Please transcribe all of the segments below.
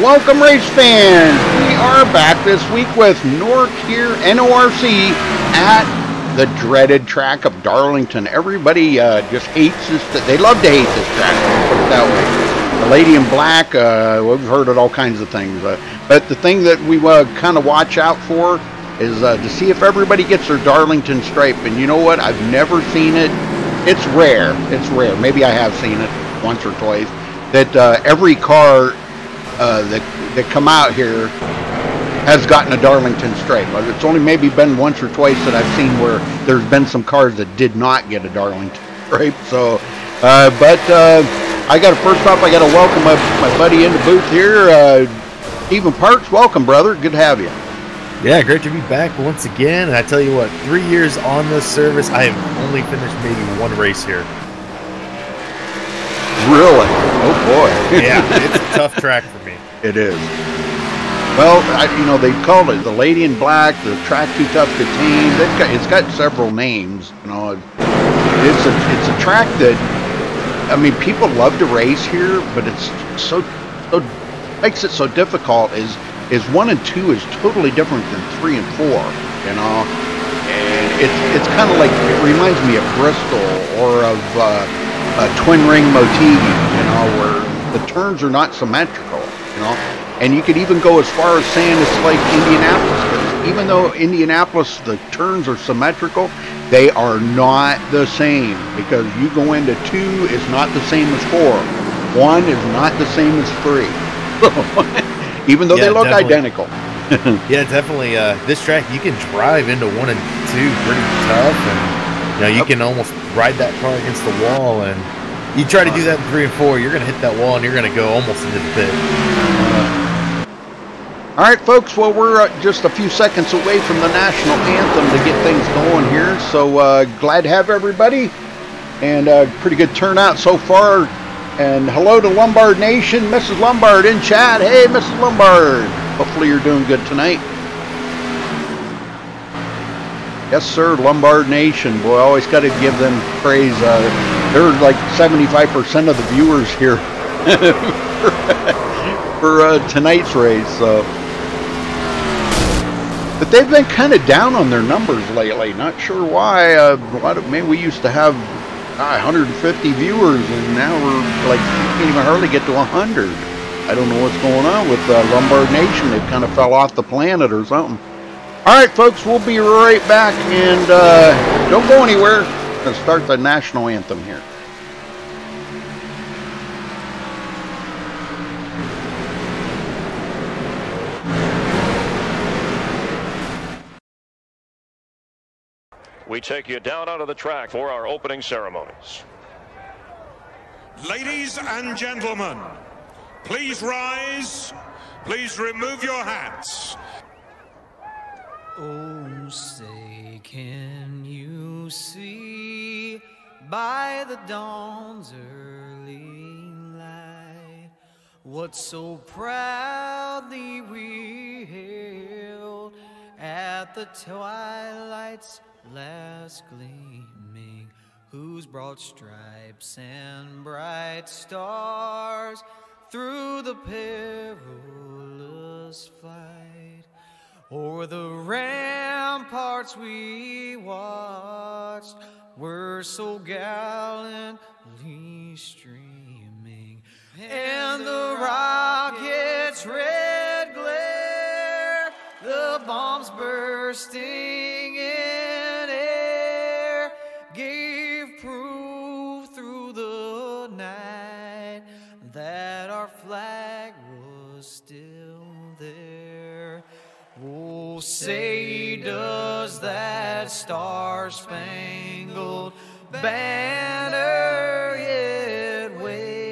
Welcome, race fans. We are back this week with NORC here, NORC, at the dreaded track of Darlington. Everybody just hates this. They love to hate this track, put it that way. The Lady in Black, we've heard of all kinds of things. But the thing that we kind of watch out for is to see if everybody gets their Darlington stripe. And you know what? I've never seen it. It's rare. It's rare. Maybe I have seen it once or twice. That every car that come out here has gotten a Darlington stripe. It's only maybe been once or twice that I've seen where there's been some cars that did not get a Darlington stripe. So, I got to first off, I got to welcome my buddy in the booth here, Stephen Parks. Welcome, brother. Good to have you. Yeah, great to be back once again. And I tell you what, 3 years on this service, I have only finished maybe one race here. Really? Oh boy. Yeah, it's a tough track for me. It is. Well, you know, they called it the Lady in Black, the track too tough to tame. It's got several names. You know, it's a track that, I mean, people love to race here, but it's so makes it so difficult. Is 1 and 2 is totally different than 3 and 4. You know, and it's kind of like, it reminds me of Bristol or of a twin ring motif, you know, where the turns are not symmetrical, you know, and you could even go as far as saying it's like Indianapolis, because even though Indianapolis, the turns are symmetrical, they are not the same, because you go into 2, it's not the same as 4. 1 is not the same as 3. Even though they look identical. Yeah, definitely. This track, you can drive into 1 and 2 pretty tough, and you know, you can almost ride that car against the wall, and you try to do that in 3 and 4, you're going to hit that wall, and you're going to go almost into the pit. All right, folks, well, we're just a few seconds away from the national anthem to get things going here, so glad to have everybody, and pretty good turnout so far. And hello to Lombard Nation, Mrs. Lombard in chat. Hey, Mrs. Lombard. Hopefully you're doing good tonight. Yes, sir, Lombard Nation. Boy, I always got to give them praise. They're like 75% of the viewers here for tonight's race. So, but they've been kind of down on their numbers lately. Not sure why. Maybe we used to have 150 viewers, and now we're like, you can't even hardly get to 100. I don't know what's going on with Lombard Nation. They've kind of fell off the planet or something. All right, folks, we'll be right back, and don't go anywhere. We're going to start the national anthem here. We take you down onto the track for our opening ceremonies. Ladies and gentlemen, please rise. Please remove your hats. Oh, say, can you see by the dawn's early light what so proudly we hailed at the twilight's last gleaming, whose broad stripes and bright stars through the perilous flight o'er the ramparts we watched were so gallantly streaming, and the rocket's red glare, the bombs bursting in air, gave proof through the night that our flag was still there. Oh, say, does that star-spangled banner yet wave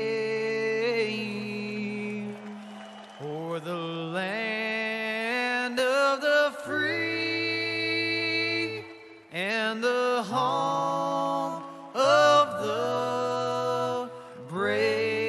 o'er the land of the free and the home of the brave?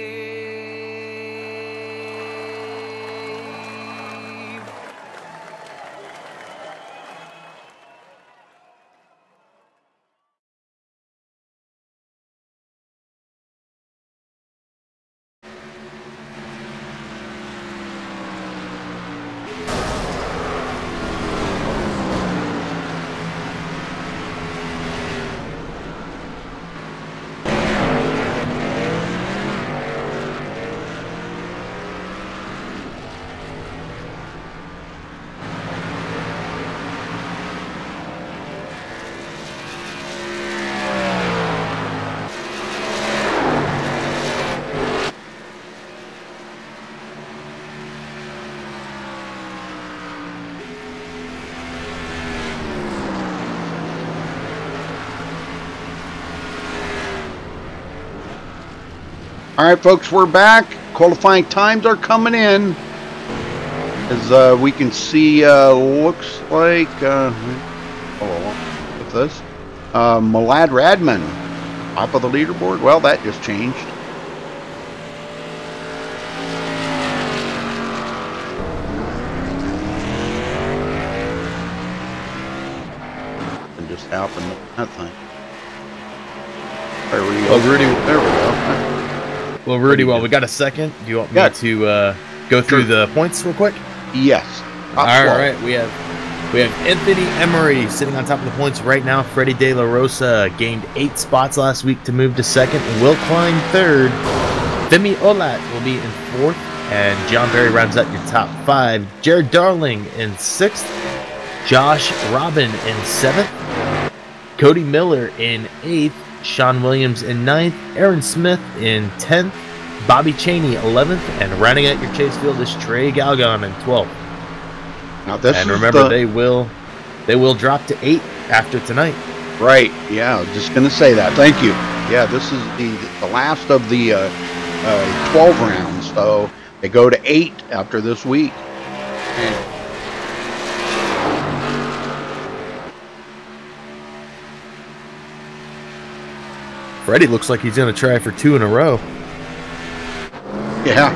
All right, folks, we're back. Qualifying times are coming in. As we can see, looks like, with this, Malad Radman, top of the leaderboard. Well, that just changed. And just happened that thing. There we go. Rudy. There we go. Well, Rudy, while we got a second, do you want me to go through the points real quick? Yes. All right, we have Anthony Emery sitting on top of the points right now. Freddie De La Rosa gained 8 spots last week to move to second. Will Klein third. Femi Olat will be in fourth, and John Berry rounds out your top 5. Jared Darling in 6th. Josh Robin in 7th. Cody Miller in 8th. Sean Williams in 9th. Aaron Smith in 10th. Bobby Cheney 11th, and rounding out your chase field is Trey Galgon in 12th. Now this and remember, they will drop to 8 after tonight. Right. Yeah, I was just going to say that. Thank you. Yeah, this is the last of the 12 rounds, so they go to 8 after this week. And Freddie looks like he's going to try for 2 in a row. yeah.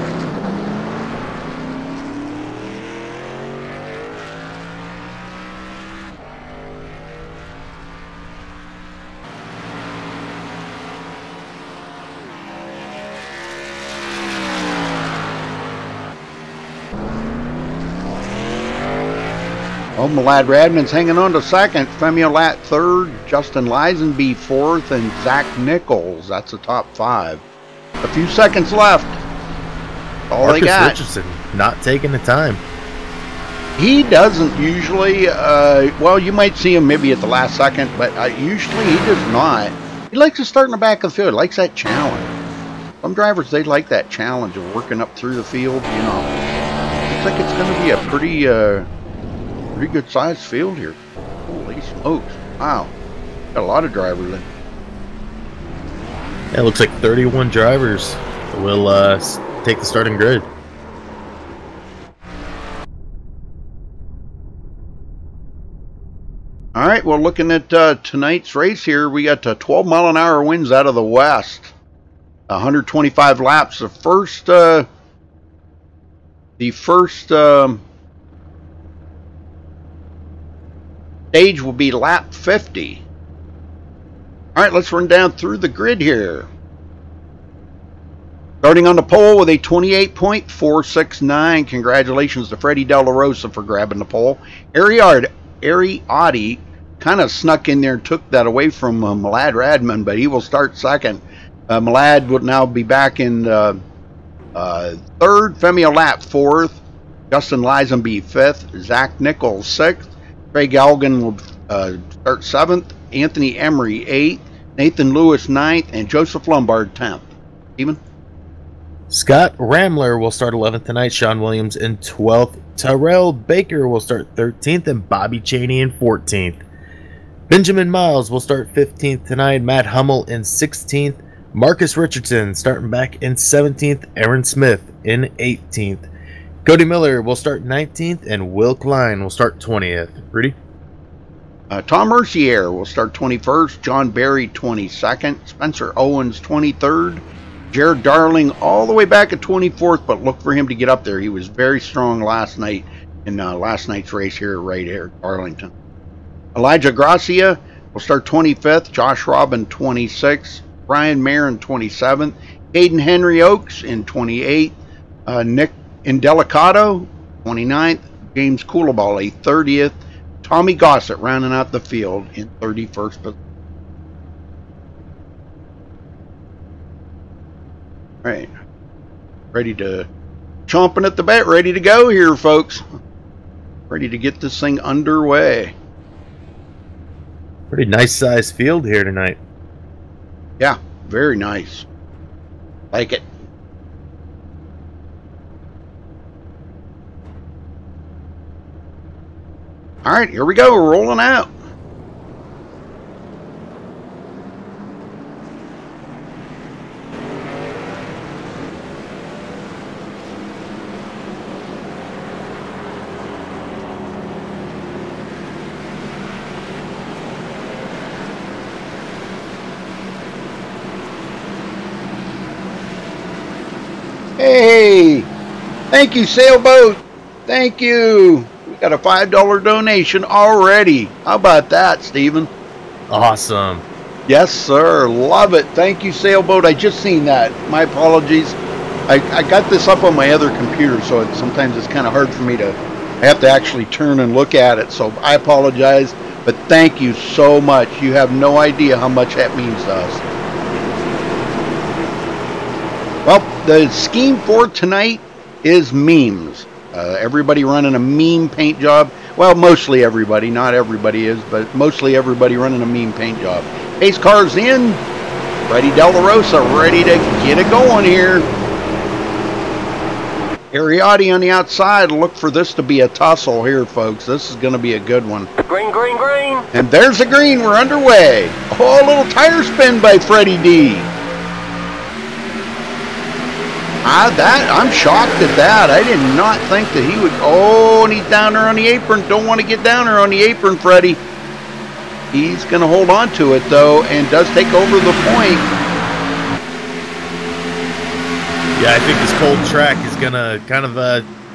Oh, Malad Radman's hanging on to second. Femi Olat third. Justin Lisenby fourth. And Zach Nichols. That's the top 5. A few seconds left. All Marcus they got. Richardson not taking the time. He doesn't usually. Well, you might see him maybe at the last second, but usually he does not. He likes to start in the back of the field. He likes that challenge. Some drivers, they like that challenge of working up through the field. You know, looks like it's going to be a pretty good sized field here. Holy smokes! Wow, got a lot of drivers in. Yeah, it looks like 31 drivers will take the starting grid. All right, well, looking at tonight's race here, we got 12-mile-an-hour winds out of the west. 125 laps. The first stage will be lap 50. All right, let's run down through the grid here. Starting on the pole with a 28.469. Congratulations to Freddie De La Rosa for grabbing the pole. Ariotti kind of snuck in there and took that away from Malad Radman, but he will start second. Malad would now be back in third. Femi Olat fourth. Justin Lisenby fifth. Zach Nichols sixth. Trey Galgan will start seventh. Anthony Emery eighth. Nathan Lewis ninth. And Joseph Lombard 10th. Steven? Scott Ramler will start 11th tonight. Sean Williams in 12th. Terrell Baker will start 13th. And Bobby Cheney in 14th. Benjamin Miles will start 15th tonight. Matt Hummel in 16th. Marcus Richardson starting back in 17th. Aaron Smith in 18th. Cody Miller will start 19th. And Will Klein will start 20th. Rudy? Tom Mercier will start 21st. John Berry 22nd. Spencer Owens 23rd. Jared Darling all the way back at 24th, but look for him to get up there. He was very strong last night in last night's race here, right here at Darlington. Elijah Gracia will start 25th. Josh Robin 26th. Brian Marin 27th. Hayden Henry Oaks in 28th. Nick Indelicato 29th. James Coolabali 30th. Tommy Gossett rounding out the field in 31st position. All right, ready to chomping at the bit, ready to go here, folks. Ready to get this thing underway. Pretty nice sized field here tonight. Yeah, very nice. Like it. All right, here we go. We're rolling out. Hey, thank you, Sailboat. Thank you. We got a $5 donation already. How about that, Steven? Awesome. Yes, sir. Love it. Thank you, Sailboat. I just seen that. My apologies. I got this up on my other computer, so sometimes it's kind of hard for me to... I have to actually turn and look at it, so I apologize. But thank you so much. You have no idea how much that means to us. Well, the scheme for tonight is memes. Everybody running a meme paint job. Well, mostly everybody. Not everybody is, but mostly everybody running a meme paint job. Pace cars in. Freddie De La Rosa ready to get it going here. Ariotti on the outside. Look for this to be a tussle here, folks. This is going to be a good one. Green, green, green. And there's the green. We're underway. Oh, a little tire spin by Freddie D. I'm shocked at that. I did not think that he would. Oh, and he's down there on the apron. Don't want to get down there on the apron, Freddie. He's going to hold on to it, though, and does take over the point. Yeah, I think this cold track is going to kind of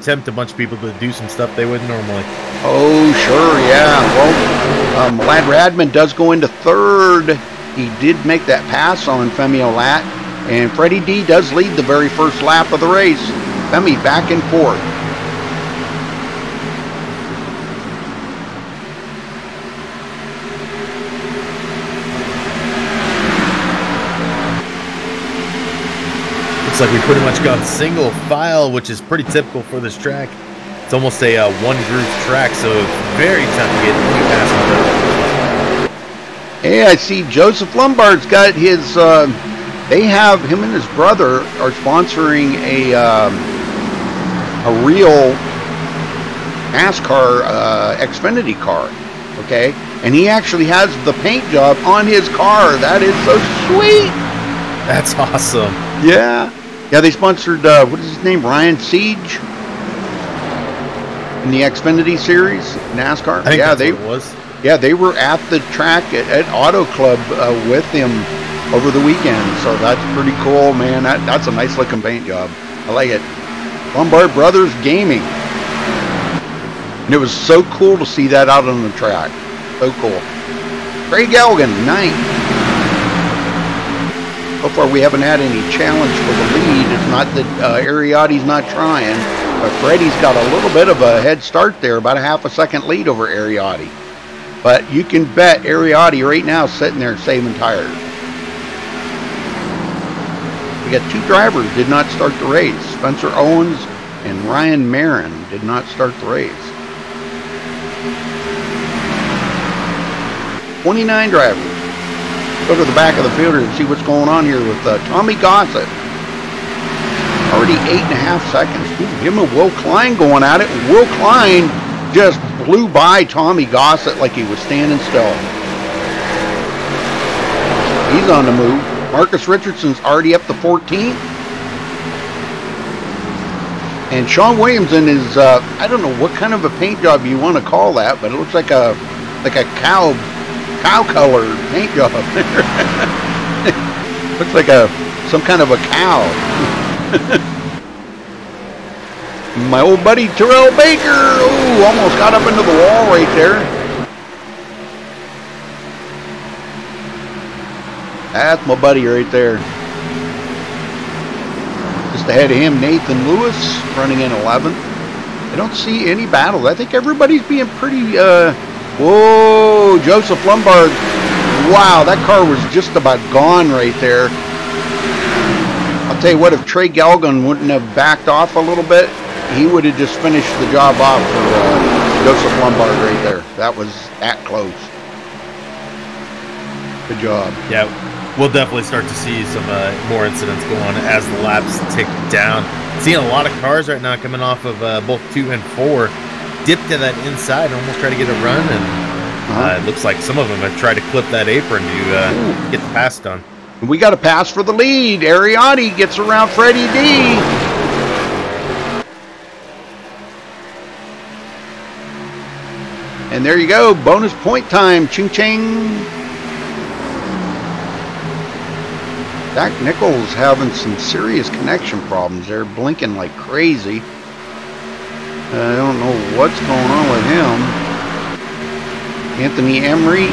tempt a bunch of people to do some stuff they wouldn't normally. Oh, sure, yeah. Well, Lad Radman does go into third. He did make that pass on Femi Olat. And Freddie D does lead the very first lap of the race. Femi back and forth. Looks like we pretty much got single file, which is pretty typical for this track. It's almost a one groove track, so it's very tough to get any pass on. Hey, I see Joseph Lombard's got his... they have, him and his brother are sponsoring a real NASCAR Xfinity car, okay? And he actually has the paint job on his car. That is so sweet. That's awesome. Yeah. Yeah, they sponsored, what is his name, Ryan Siege? In the Xfinity series, NASCAR. I think that's what it was. Yeah, they were at the track at Auto Club with him over the weekend, so that's pretty cool, man. That's a nice looking paint job. I like it. Lombard Brothers Gaming. And it was so cool to see that out on the track. So cool. Craig Elgin, 9th. So far we haven't had any challenge for the lead. It's not that Ariotti's not trying, but Freddie's got a little bit of a head start there, about a half a second lead over Ariotti. But you can bet Ariotti right now sitting there saving tires. We got two drivers did not start the race. Spencer Owens and Ryan Marin did not start the race. 29 drivers. Go to the back of the field and see what's going on here with Tommy Gossett. Already 8.5 seconds. Ooh, him and Will Klein going at it. Will Klein just blew by Tommy Gossett like he was standing still. He's on the move. Marcus Richardson's already up to 14th. And Sean Williamson is, I don't know what kind of a paint job you want to call that, but it looks like a cow colored paint job. Looks like some kind of a cow. My old buddy Terrell Baker, oh, almost got up into the wall right there. That's my buddy right there. Just ahead of him, Nathan Lewis, running in 11th. I don't see any battles. I think everybody's being pretty, whoa, Joseph Lombard. Wow, that car was just about gone right there. I'll tell you what, if Trey Galgan wouldn't have backed off a little bit, he would have just finished the job off for Joseph Lombard right there. That was that close. Good job. Yeah, we'll definitely start to see some more incidents go on as the laps tick down. Seeing a lot of cars right now coming off of both 2 and 4. Dipped to that inside and almost try to get a run, and it looks like some of them have tried to clip that apron to get the pass done. We got a pass for the lead. Ariotti gets around Freddie D. And there you go, bonus point time, ching ching. Zach Nichols having some serious connection problems there, blinking like crazy. I don't know what's going on with him. Anthony Emery,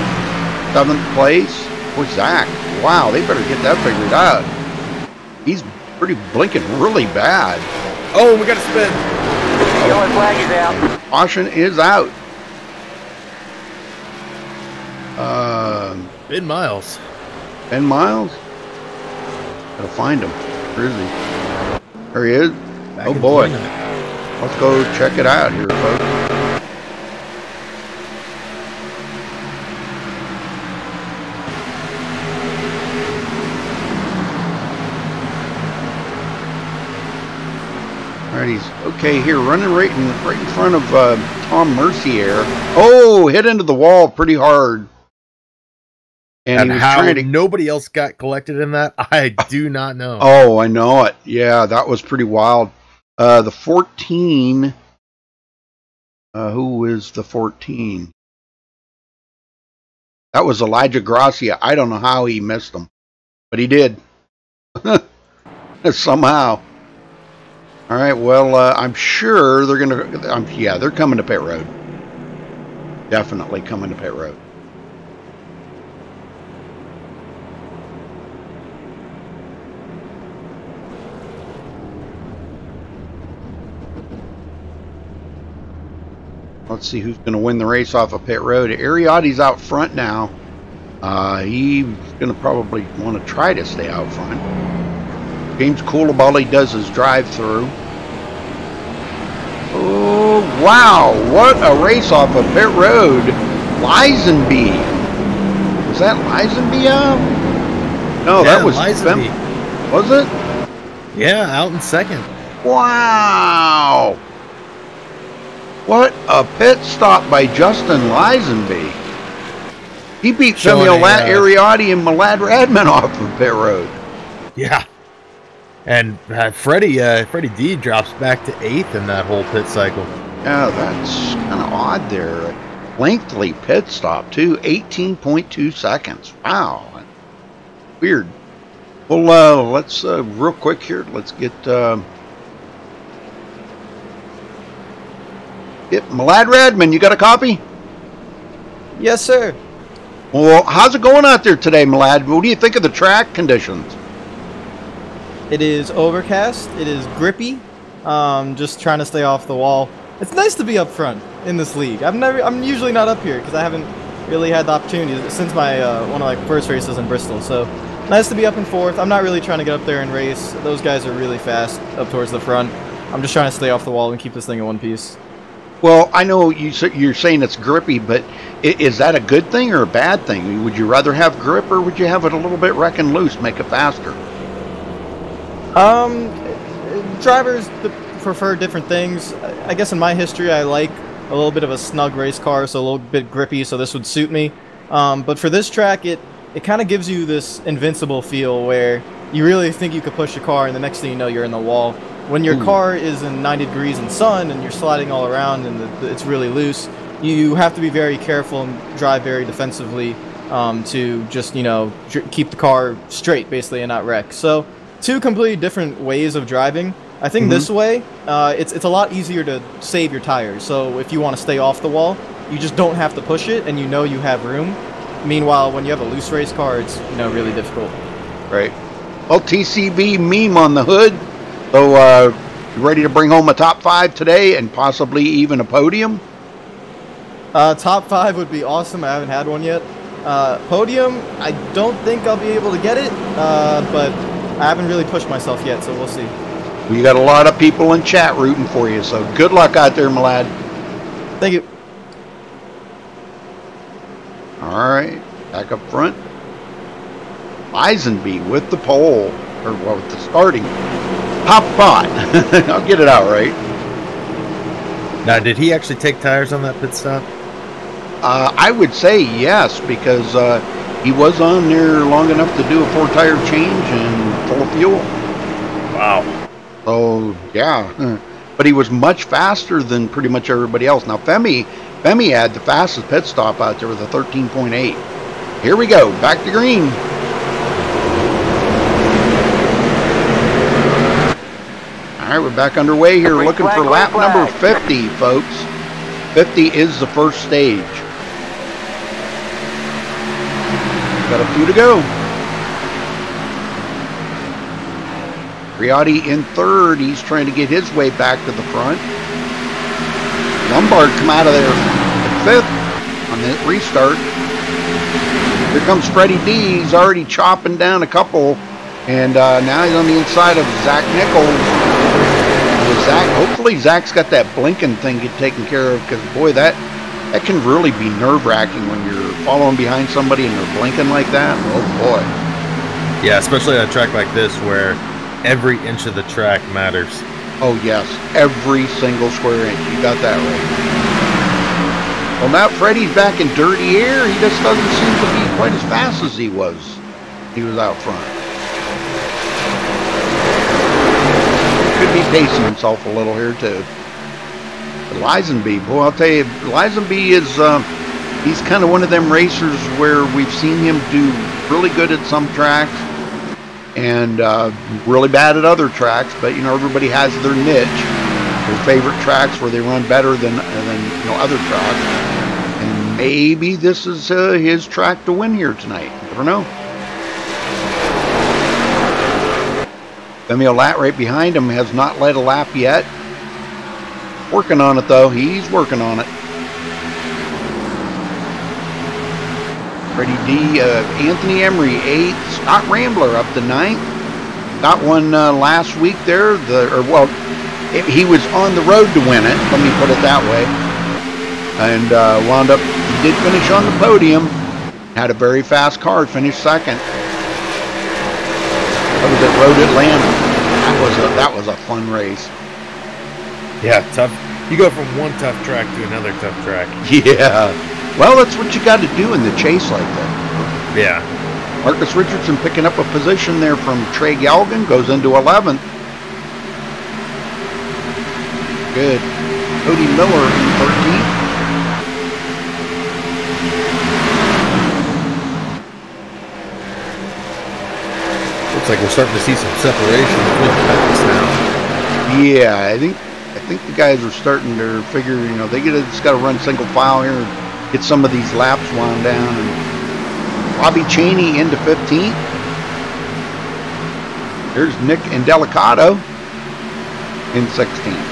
7th place. Boy, Zach, wow, they better get that figured out. He's pretty blinking really bad. Oh, we got to spin. Yellow flag is out. Caution is out. Ben Miles. Ben Miles? Gotta find him. Where is he? There he is. Back Oh in boy. 29. Let's go check it out here, folks. Alright, he's okay here, running right in front of Tom Mercier. Oh, hit into the wall pretty hard. And he was how trying to... nobody else got collected in that, I do not know. Oh, I know it. Yeah, that was pretty wild. The 14. Who is the 14? That was Elijah Gracia. I don't know how he missed him, but he did. Somehow. All right. Well, I'm sure they're gonna. Yeah, they're coming to pit road. Definitely coming to pit road. Let's see who's going to win the race off of pit road. Ariotti's out front now. He's going to probably want to try to stay out front. James Coulibaly does his drive-through. Oh, wow. What a race off of pit road. Lisenby. Was that Lisenby out? No, yeah, that was Lisenby. Was it? Yeah, out in second. Wow. What a pit stop by Justin Lisenby. He beat Samuel Ariotti and Malad Radman off of pit road. Yeah. And Freddie D drops back to 8th in that whole pit cycle. Yeah, that's kind of odd there. Lengthy pit stop, too. 18.2 seconds. Wow. Weird. Well, let's, real quick here, let's get... Malad Radman, you got a copy? Yes, sir. Well, how's it going out there today, Malad? What do you think of the track conditions? It is overcast. It is grippy. Just trying to stay off the wall. It's nice to be up front in this league. I'm usually not up here because I haven't really had the opportunity since my one of my first races in Bristol. So nice to be up in 4th. I'm not really trying to get up there and race. Those guys are really fast up towards the front. I'm just trying to stay off the wall and keep this thing in one piece. Well, I know you're saying it's grippy, but is that a good thing or a bad thing? Would you rather have grip or would you have it a little bit wrecking loose, make it faster? Drivers prefer different things. I guess in my history, I like a little bit of a snug race car, so a little bit grippy, so this would suit me. But for this track, it kind of gives you this invincible feel where you really think you could push a car, and the next thing you know, you're in the wall. When your car is in 90 degrees in sun and you're sliding all around and it's really loose, you have to be very careful and drive very defensively to just, you know, keep the car straight, basically, and not wreck. So, two completely different ways of driving. I think this way, it's a lot easier to save your tires. So, if you want to stay off the wall, you just don't have to push it and you know you have room. Meanwhile, when you have a loose race car, it's, you know, really difficult. Right. Well, TCB meme on the hood. So, you ready to bring home a top 5 today and possibly even a podium? Top 5 would be awesome. I haven't had one yet. Podium, I don't think I'll be able to get it, but I haven't really pushed myself yet, so we'll see. We got a lot of people in chat rooting for you, so good luck out there, my lad. Thank you. All right, back up front. Lisenby with the pole, or well, with the starting. Top spot. I'll get it out right. Now, did he actually take tires on that pit stop? I would say yes, because he was on there long enough to do a 4-tire change and full of fuel. Wow. So, yeah. But he was much faster than pretty much everybody else. Now, Femi had the fastest pit stop out there with a 13.8. Here we go. Back to green. right, we're back underway here, Green looking flag, for green lap flag. number 50, folks. 50 is the first stage. Got a few to go. Riotti in third. He's trying to get his way back to the front. Lombard come out of there at fifth on the restart. Here comes Freddie D. He's already chopping down a couple. And now he's on the inside of Zach Nichols. Hopefully Zach's got that blinking thing get taken care of, because boy, that can really be nerve-wracking when you're following behind somebody and they're blinking like that. Oh boy. Yeah, especially on a track like this where every inch of the track matters. Oh yes, every single square inch. You got that right. Well, now Freddie's back in dirty air. He just doesn't seem to be quite as fast as he was out front. Could be pacing himself a little here too. But Lisenby, boy, I'll tell you, Lisenby is he's kind of one of them racers where we've seen him do really good at some tracks and really bad at other tracks. But you know, everybody has their niche, their favorite tracks where they run better than you know, other tracks. And maybe this is his track to win here tonight. You never know. Emil Lat right behind him has not led a lap yet. Working on it though. He's working on it. Freddie D, Anthony Emery 8th. Scott Rambler up to 9th. Got one last week there. He was on the road to win it. Let me put it that way. And wound up. He did finish on the podium. Had a very fast car. Finished second. That was at Road Atlanta. That was a fun race. Yeah, tough. You go from one tough track to another tough track. Yeah. Well, that's what you got to do in the chase like that. Yeah. Marcus Richardson picking up a position there from Trey Galgan. Goes into 11th. Good. Cody Miller in 13th. Looks like we're starting to see some separation between the packs now. Yeah, I think the guys are starting to figure, you know, they just got to run single file here and get some of these laps wound down. And Bobby Cheney into 15th. There's Nick Indelicato in 16th.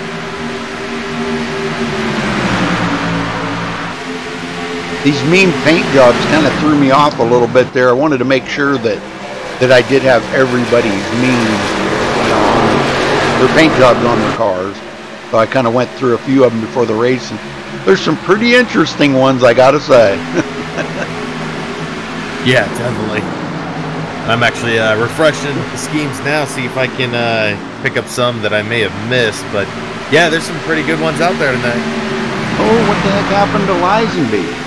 These mean paint jobs kind of threw me off a little bit there. I wanted to make sure that I did have everybody's mean, you know, their paint jobs on their cars. So I kind of went through a few of them before the race, and there's some pretty interesting ones, I gotta say. Yeah, definitely. I'm actually refreshing the schemes now, see if I can pick up some that I may have missed. But yeah, there's some pretty good ones out there tonight. Oh, what the heck happened to Lisenby?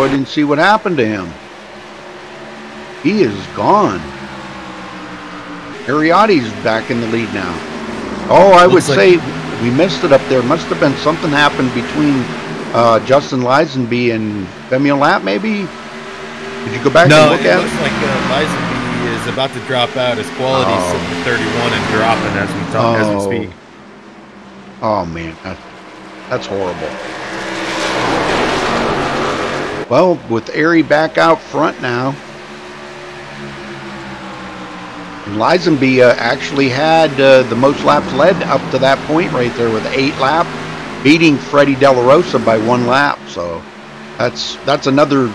I didn't see what happened to him. He is gone. Ariotti's back in the lead now. Oh, I would say we missed it up there. Must have been something happened between Justin Lisenby and Femi Lat, maybe? Did you go back and look at it? No, it looks like Lisenby is about to drop out. His quality's sitting at 31 and dropping as we talk, as we speak. Oh, man. That's horrible. Well, with Airy back out front now, and Lisenby actually had the most laps led up to that point right there with 8 laps, beating Freddie De La Rosa by 1 lap. So that's another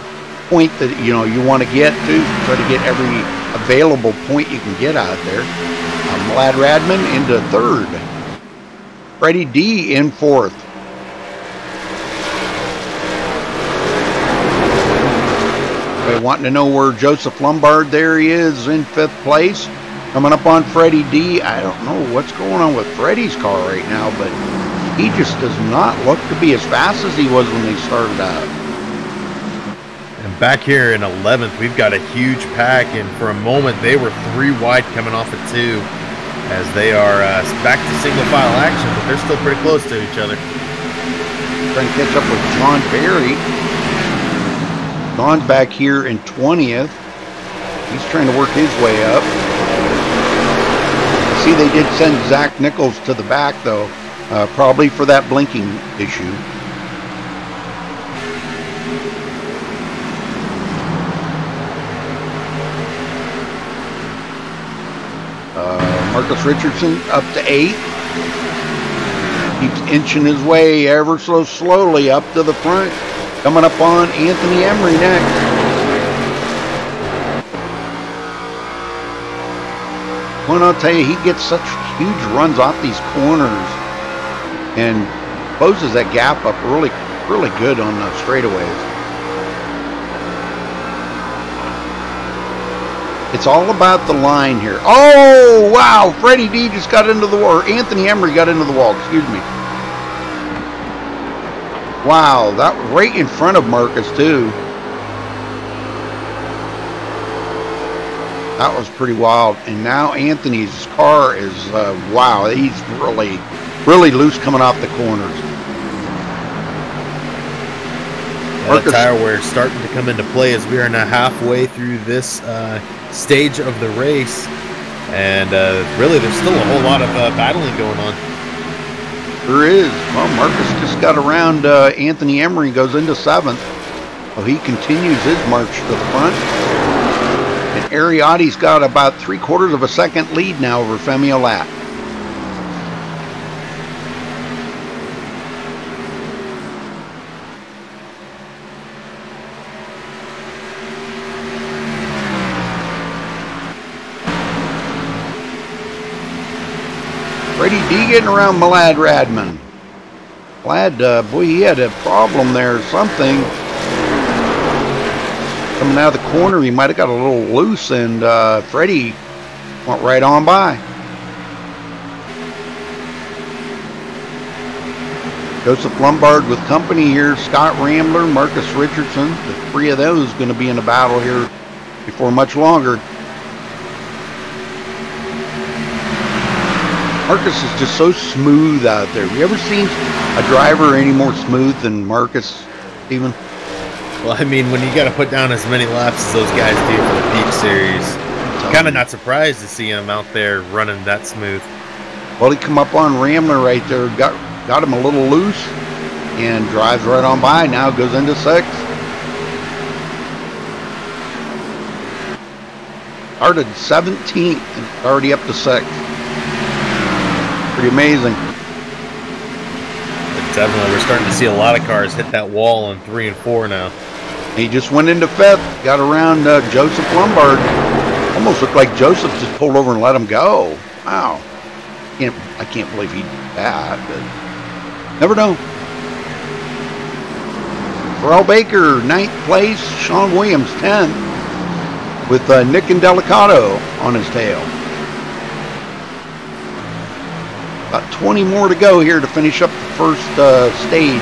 point that you want to get to, try to get every available point you can get out there. Mlad Radman into 3rd. Freddie D in 4th. Wanting to know where Joseph Lombard, there he is in 5th place. Coming up on Freddie D. I don't know what's going on with Freddie's car right now, but he just does not look to be as fast as he was when they started out. And back here in 11th, we've got a huge pack, and for a moment they were 3 wide coming off at 2 as they are back to single file action, but they're still pretty close to each other. Trying to catch up with John Barry. Don's back here in 20th. He's trying to work his way up. See, they did send Zach Nichols to the back, though, probably for that blinking issue. Marcus Richardson up to 8th. Keeps inching his way ever so slowly up to the front. Coming up on Anthony Emery next. Well, I'll tell you, he gets such huge runs off these corners and closes that gap up really, really good on the straightaways. It's all about the line here. Oh, wow. Freddie D just got into the wall. Or Anthony Emery got into the wall. Excuse me. Wow. That right in front of Marcus, too. That was pretty wild. And now Anthony's car is, wow. He's really, really loose coming off the corners. The tire wear is starting to come into play as we are now halfway through this stage of the race, and really there's still a whole lot of battling going on. There is. Well, Marcus just got around Anthony Emery, goes into 7th. Well, he continues his march to the front. And Ariotti's got about 3/4 of a second lead now over Femi Olat. Freddie D getting around Malad Radman. Malad, boy, he had a problem there or something. Coming out of the corner, he might have got a little loose, and Freddie went right on by. Joseph Lombard with company here. Scott Rambler, Marcus Richardson. The 3 of those going to be in a battle here before much longer. Marcus is just so smooth out there. Have you ever seen a driver any more smooth than Marcus, Steven? Well, I mean, when you got to put down as many laps as those guys do for the Peak Series, kind of not surprised to see him out there running that smooth. Well, he come up on Rambler right there, got him a little loose, and drives right on by. Now goes into 6th. Started 17th and already up to 6th. Pretty amazing. But definitely, we're starting to see a lot of cars hit that wall in 3 and 4 now. He just went into 5th, got around Joseph Lombard. Almost looked like Joseph just pulled over and let him go. Wow. I can't believe he did that, but never know. Terrell Baker, 9th place. Sean Williams, 10th, with Nick Indelicato on his tail. About 20 more to go here to finish up the first stage.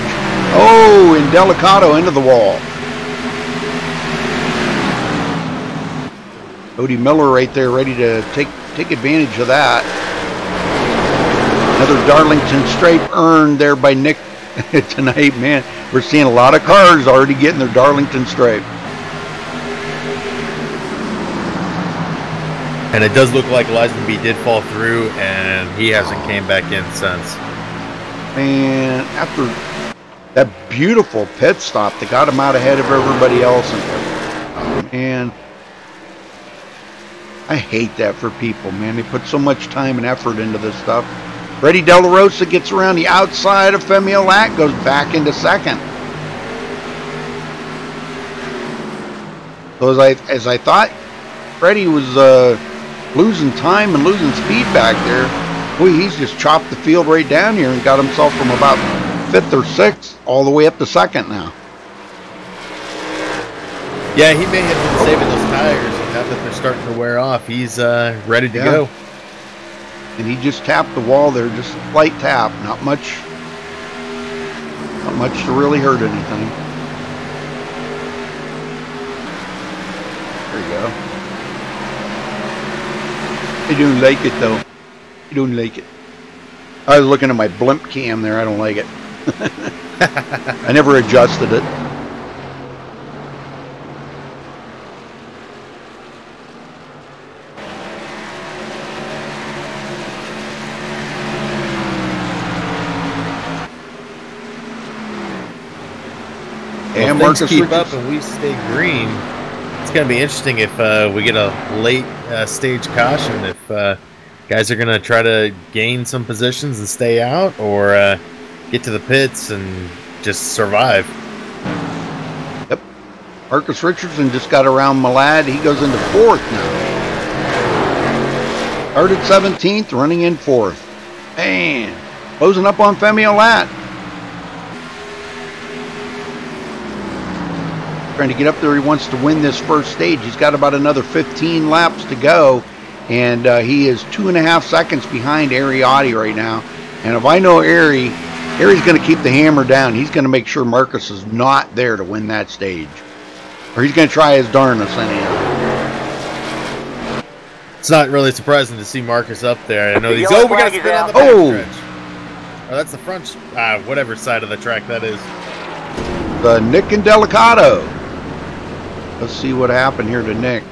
Oh, Indelicato into the wall. Cody Miller right there ready to take advantage of that. Another Darlington stripe earned there by Nick tonight, man. We're seeing a lot of cars already getting their Darlington stripe. And it does look like Lazenby did fall through, and he hasn't came back in since. And after that beautiful pit stop that got him out ahead of everybody else, and I hate that for people, man. They put so much time and effort into this stuff. Freddie De La Rosa gets around the outside of Femi Olat, goes back into 2nd. So as I thought, Freddie was losing time and losing speed back there. Boy, he's just chopped the field right down here and got himself from about 5th or 6th all the way up to 2nd now. Yeah, he may have been saving those tires, and now that they're starting to wear off, he's ready to go. And he just tapped the wall there, just a slight tap, not much to really hurt anything. There you go. I don't like it though. I don't like it. I was looking at my blimp cam there. I don't like it. I never adjusted it. And if things Marcus keep up Richards. and we stay green, it's going to be interesting if we get a late stage caution, if guys are going to try to gain some positions and stay out, or get to the pits and just survive. Yep. Marcus Richardson just got around Malad. He goes into 4th now. Started 17th, running in 4th. Man, closing up on Femi Olat. Trying to get up there. He wants to win this first stage. He's got about another 15 laps to go, and he is 2.5 seconds behind Ariotti right now. And if I know Ari's going to keep the hammer down. He's going to make sure Marcus is not there to win that stage, or he's going to try his darnest anyhow. It's not really surprising to see Marcus up there. I know he's yellow we got to flag is spin on out. the back Oh. stretch. Oh, that's the front, whatever side of the track that is. The Nick and Delicato. Let's see what happened here to Nick.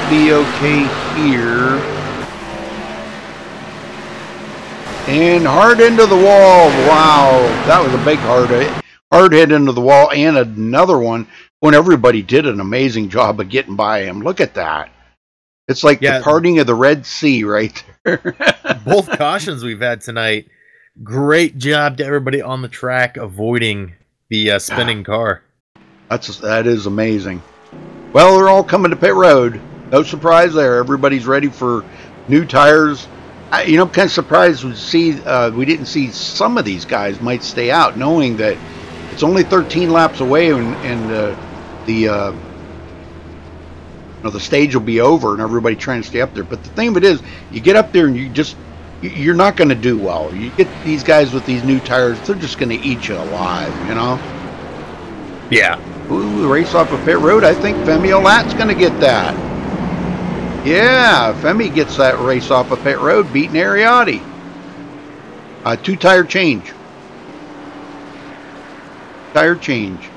Be okay here. And hard into the wall. Wow, that was a big hard hit into the wall, and another one when everybody did an amazing job of getting by him. Look at that. It's like the parting of the Red Sea right there. Both cautions we've had tonight. Great job to everybody on the track avoiding the spinning car. That is amazing. Well, they're all coming to pit road. No surprise there. Everybody's ready for new tires. I'm kind of surprised we didn't see some of these guys might stay out, knowing that it's only 13 laps away, and the stage will be over, and everybody trying to stay up there. But the thing of it is, you get up there and you're not going to do well. You get these guys with these new tires, they're just going to eat you alive, Yeah. Ooh, race off of pit road. I think Femi Olat's going to get that. Yeah, Femi gets that race off of pit road, beating Ariotti. 2-tire change. Tire change.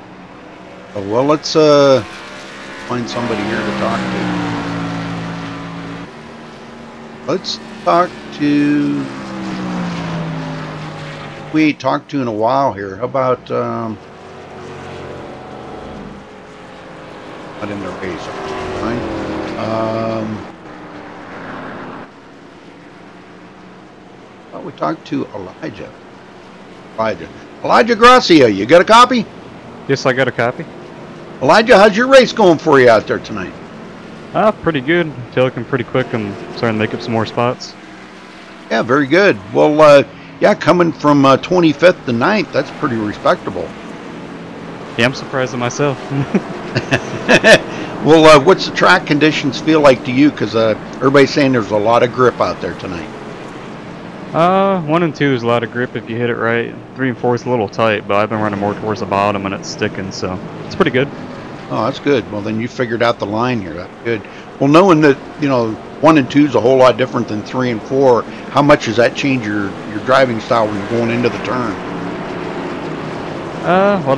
Oh, well, let's find somebody here to talk to. Let's talk to... We ain't talked to in a while here. How about... not in the race. Fine. Well, we talked to Elijah. Elijah Gracia, you got a copy? Yes, I got a copy. Elijah, how's your race going for you out there tonight? Pretty good. Feel like I'm pretty quick. I'm starting to make up some more spots. Yeah, very good. Well, yeah, coming from 25th to 9th, that's pretty respectable. Yeah, I'm surprised at myself. Well, what's the track conditions feel like to you? Because everybody's saying there's a lot of grip out there tonight. 1 and 2 is a lot of grip if you hit it right. 3 and 4 is a little tight, but I've been running more towards the bottom and it's sticking, so it's pretty good. Oh, that's good. Well, then you figured out the line here. That's good. Well, knowing that 1 and 2 is a whole lot different than 3 and 4, how much does that change your driving style when you're going into the turn? Well,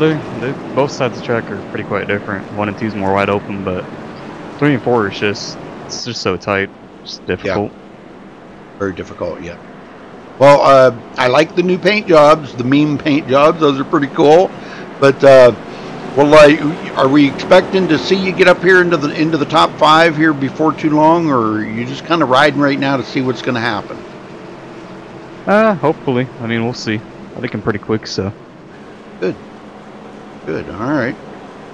both sides of the track are pretty quite different. 1 and 2 is more wide open, but 3 and 4 is just so tight. It's difficult. Yeah. Very difficult, yeah. Well, I like the new paint jobs, the meme paint jobs. Those are pretty cool. But are we expecting to see you get up here into the top 5 here before too long, or are you just kind of riding right now to see what's going to happen? Hopefully. I mean, we'll see. I think I'm pretty quick, so. Good. Good. All right.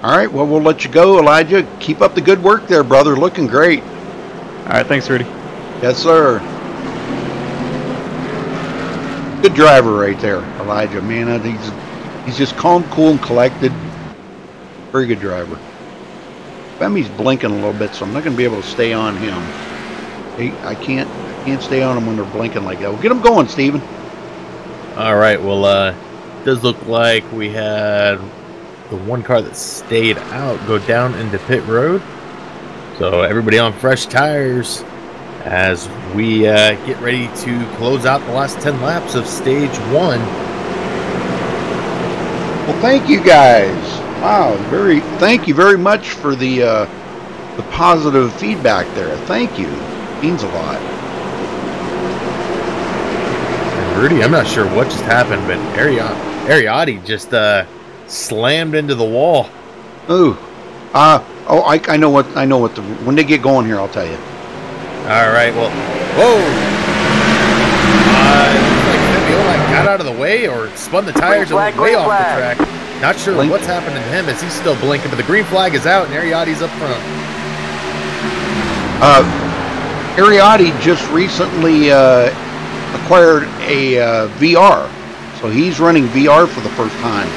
All right. Well, we'll let you go, Elijah. Keep up the good work there, brother. Looking great. All right. Thanks, Rudy. Yes, sir. Good driver right there, Elijah. Man, I think he's just calm, cool, and collected. Very good driver. Femi's blinking a little bit, so I'm not going to be able to stay on him. I can't stay on him when they're blinking like that. Well, get them going, Steven. All right. Well, it does look like we had the one car that stayed out go down into pit road. So everybody on fresh tires as we get ready to close out the last 10 laps of stage 1. Well, thank you guys. Wow, thank you very much for the positive feedback there. Thank you. It means a lot. And Rudy, I'm not sure what just happened, but Ariati just slammed into the wall. Ooh. I know what when they get going here, I'll tell you. All right, well, whoa. Looks like Fabiola got out of the way or spun the tires and went way off the track. Not sure what's happening to him as he's still blinking, but the green flag is out and Ariati's up front. Ariati just recently acquired a VR, so he's running VR for the first time,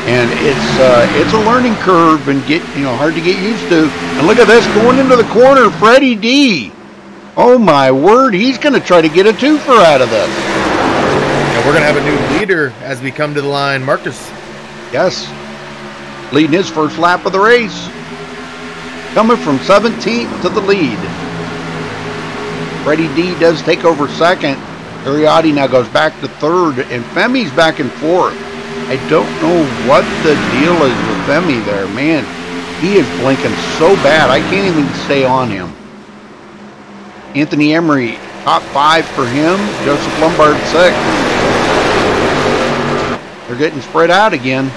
and it's a learning curve and hard to get used to. And look at this going into the corner, Freddie D. Oh my word, he's going to try to get a twofer out of this. And we're going to have a new leader as we come to the line, Marcus. Yes, leading his first lap of the race, coming from 17th to the lead. Freddie D does take over second. Ariati now goes back to third, and Femi's back and forth. I don't know what the deal is with Femi there, man. He is blinking so bad, I can't even stay on him. Anthony Emery, top 5 for him. Joseph Lombard, 6th. They're getting spread out again.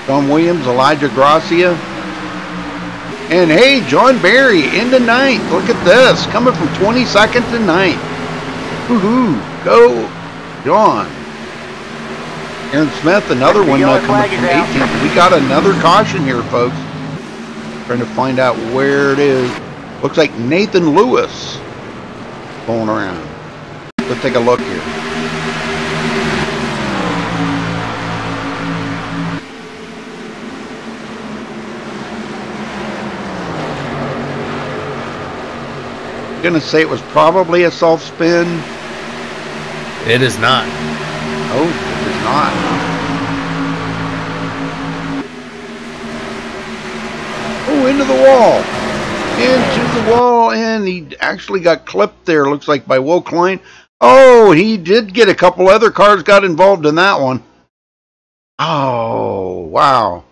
John Williams, Elijah Gracia. And hey, John Barry into 9th. Look at this. Coming from 22nd to 9th. Woohoo. Go, John. Aaron Smith, another one coming from 18th. We got another caution here, folks. Trying to find out where it is. Looks like Nathan Lewis going around. Let's take a look here. I'm gonna say it was probably a self spin. It is not. Oh, it is not. Oh, into the wall. Into the wall, and he actually got clipped there, looks like, by Will Klein. Oh, he did get a couple other cars got involved in that one. Oh, wow.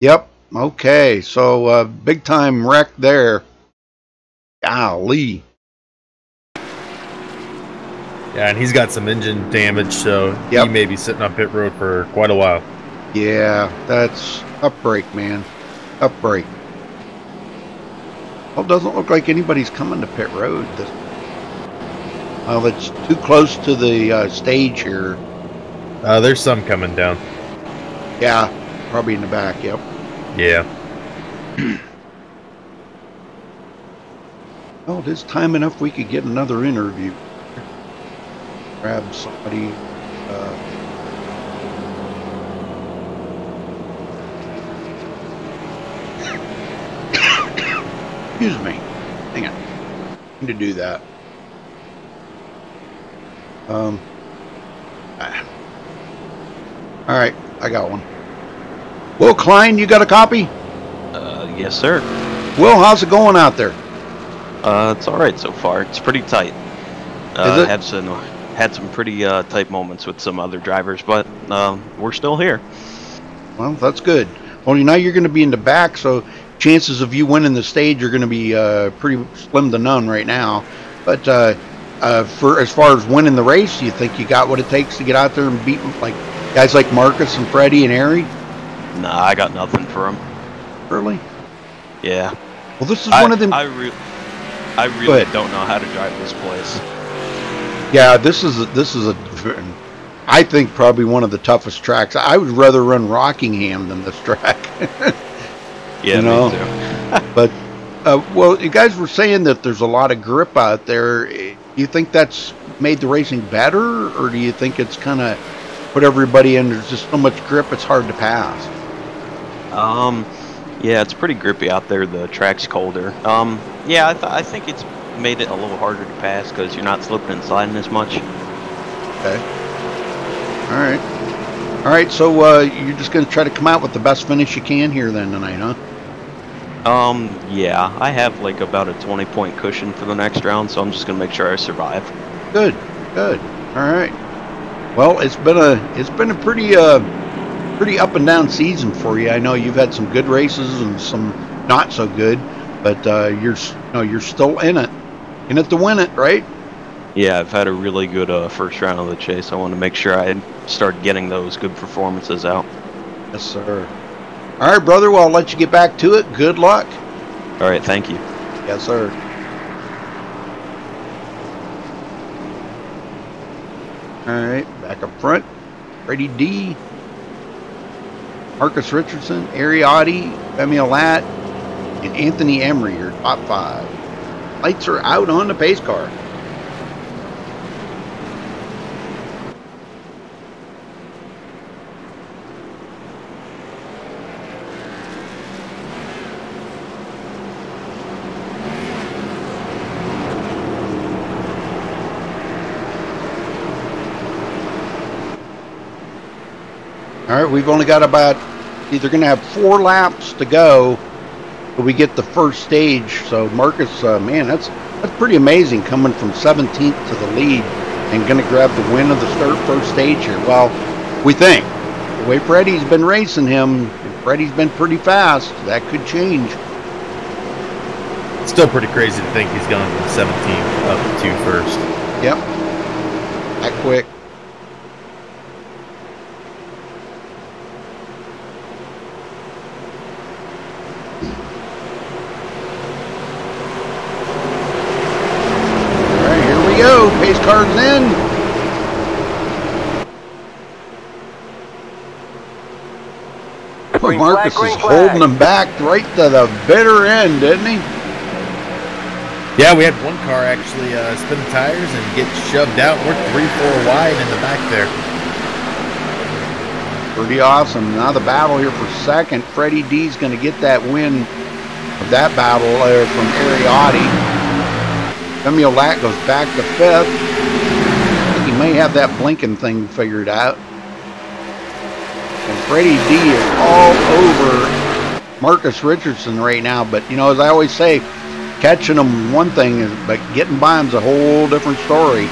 Yep, okay, so big time wreck there. Golly. Yeah, and he's got some engine damage, so he may be sitting on pit road for quite a while. Yeah, that's up brake, man. Up brake. Well, it doesn't look like anybody's coming to pit road. Well, it's too close to the stage here. There's some coming down. Yeah, probably in the back, yep. Yeah. Oh, it is time enough we could get another interview. Grab somebody. Excuse me. Hang on. I need to do that. All right, I got one. Will Klein, you got a copy? Yes, sir. Will, how's it going out there? It's all right so far. It's pretty tight. Had some pretty tight moments with some other drivers, but we're still here. Well, that's good. Well, now you're going to be in the back, so chances of you winning the stage are going to be pretty slim to none right now. But for as far as winning the race, you think you got what it takes to get out there and beat like guys like Marcus and Freddie and Ari? Nah, I got nothing for them. Really? Yeah. Well, this is one of them. I really don't know how to drive this place. Yeah, this is I think probably one of the toughest tracks. I would rather run Rockingham than this track. Yeah, you know? me too. But well, you guys were saying that there's a lot of grip out there. Do you think that's made the racing better, or do you think it's kind of put everybody in? There's just so much grip, it's hard to pass. Yeah, it's pretty grippy out there. The track's colder. Yeah, I think it's made it a little harder to pass because you're not slipping and sliding as much. Okay. All right. So you're just going to try to come out with the best finish you can here then tonight, huh? Yeah, I have like about a 20-point cushion for the next round, so I'm just gonna make sure I survive. Good, good. All right. Well, it's been a pretty pretty up and down season for you. I know you've had some good races and some not so good, but you're still in it to win it, right? Yeah, I've had a really good first round of the chase. I want to make sure I start getting those good performances out. Yes, sir. All right, brother. Well, I'll let you get back to it. Good luck. All right, thank you. Yes, sir. All right, back up front. Freddie D, Marcus Richardson, Ariotti, Femi Olat, and Anthony Emery, your top 5. Lights are out on the pace car. All right, we've only got about, either going to have 4 laps to go till we get the first stage. So Marcus, man, that's pretty amazing, coming from 17th to the lead and going to grab the win of the first stage here. Well, we think the way Freddie's been racing him, Freddie's been pretty fast. That could change. Still pretty crazy to think he's gone from 17th up to first. Yep, that quick. Go, pace car's in. Boy, Marcus is holding them back right to the bitter end, didn't he? Yeah, we had one car actually spin the tires and get shoved out. We're 3-4 wide in the back there. Pretty awesome. Now the battle here for second. Freddie D's going to get that win of that battle from Ariotti. Femi Olat goes back to 5th. I think he may have that blinking thing figured out. And Freddie D is all over Marcus Richardson right now. But, you know, as I always say, catching him one thing, but getting by him's a whole different story.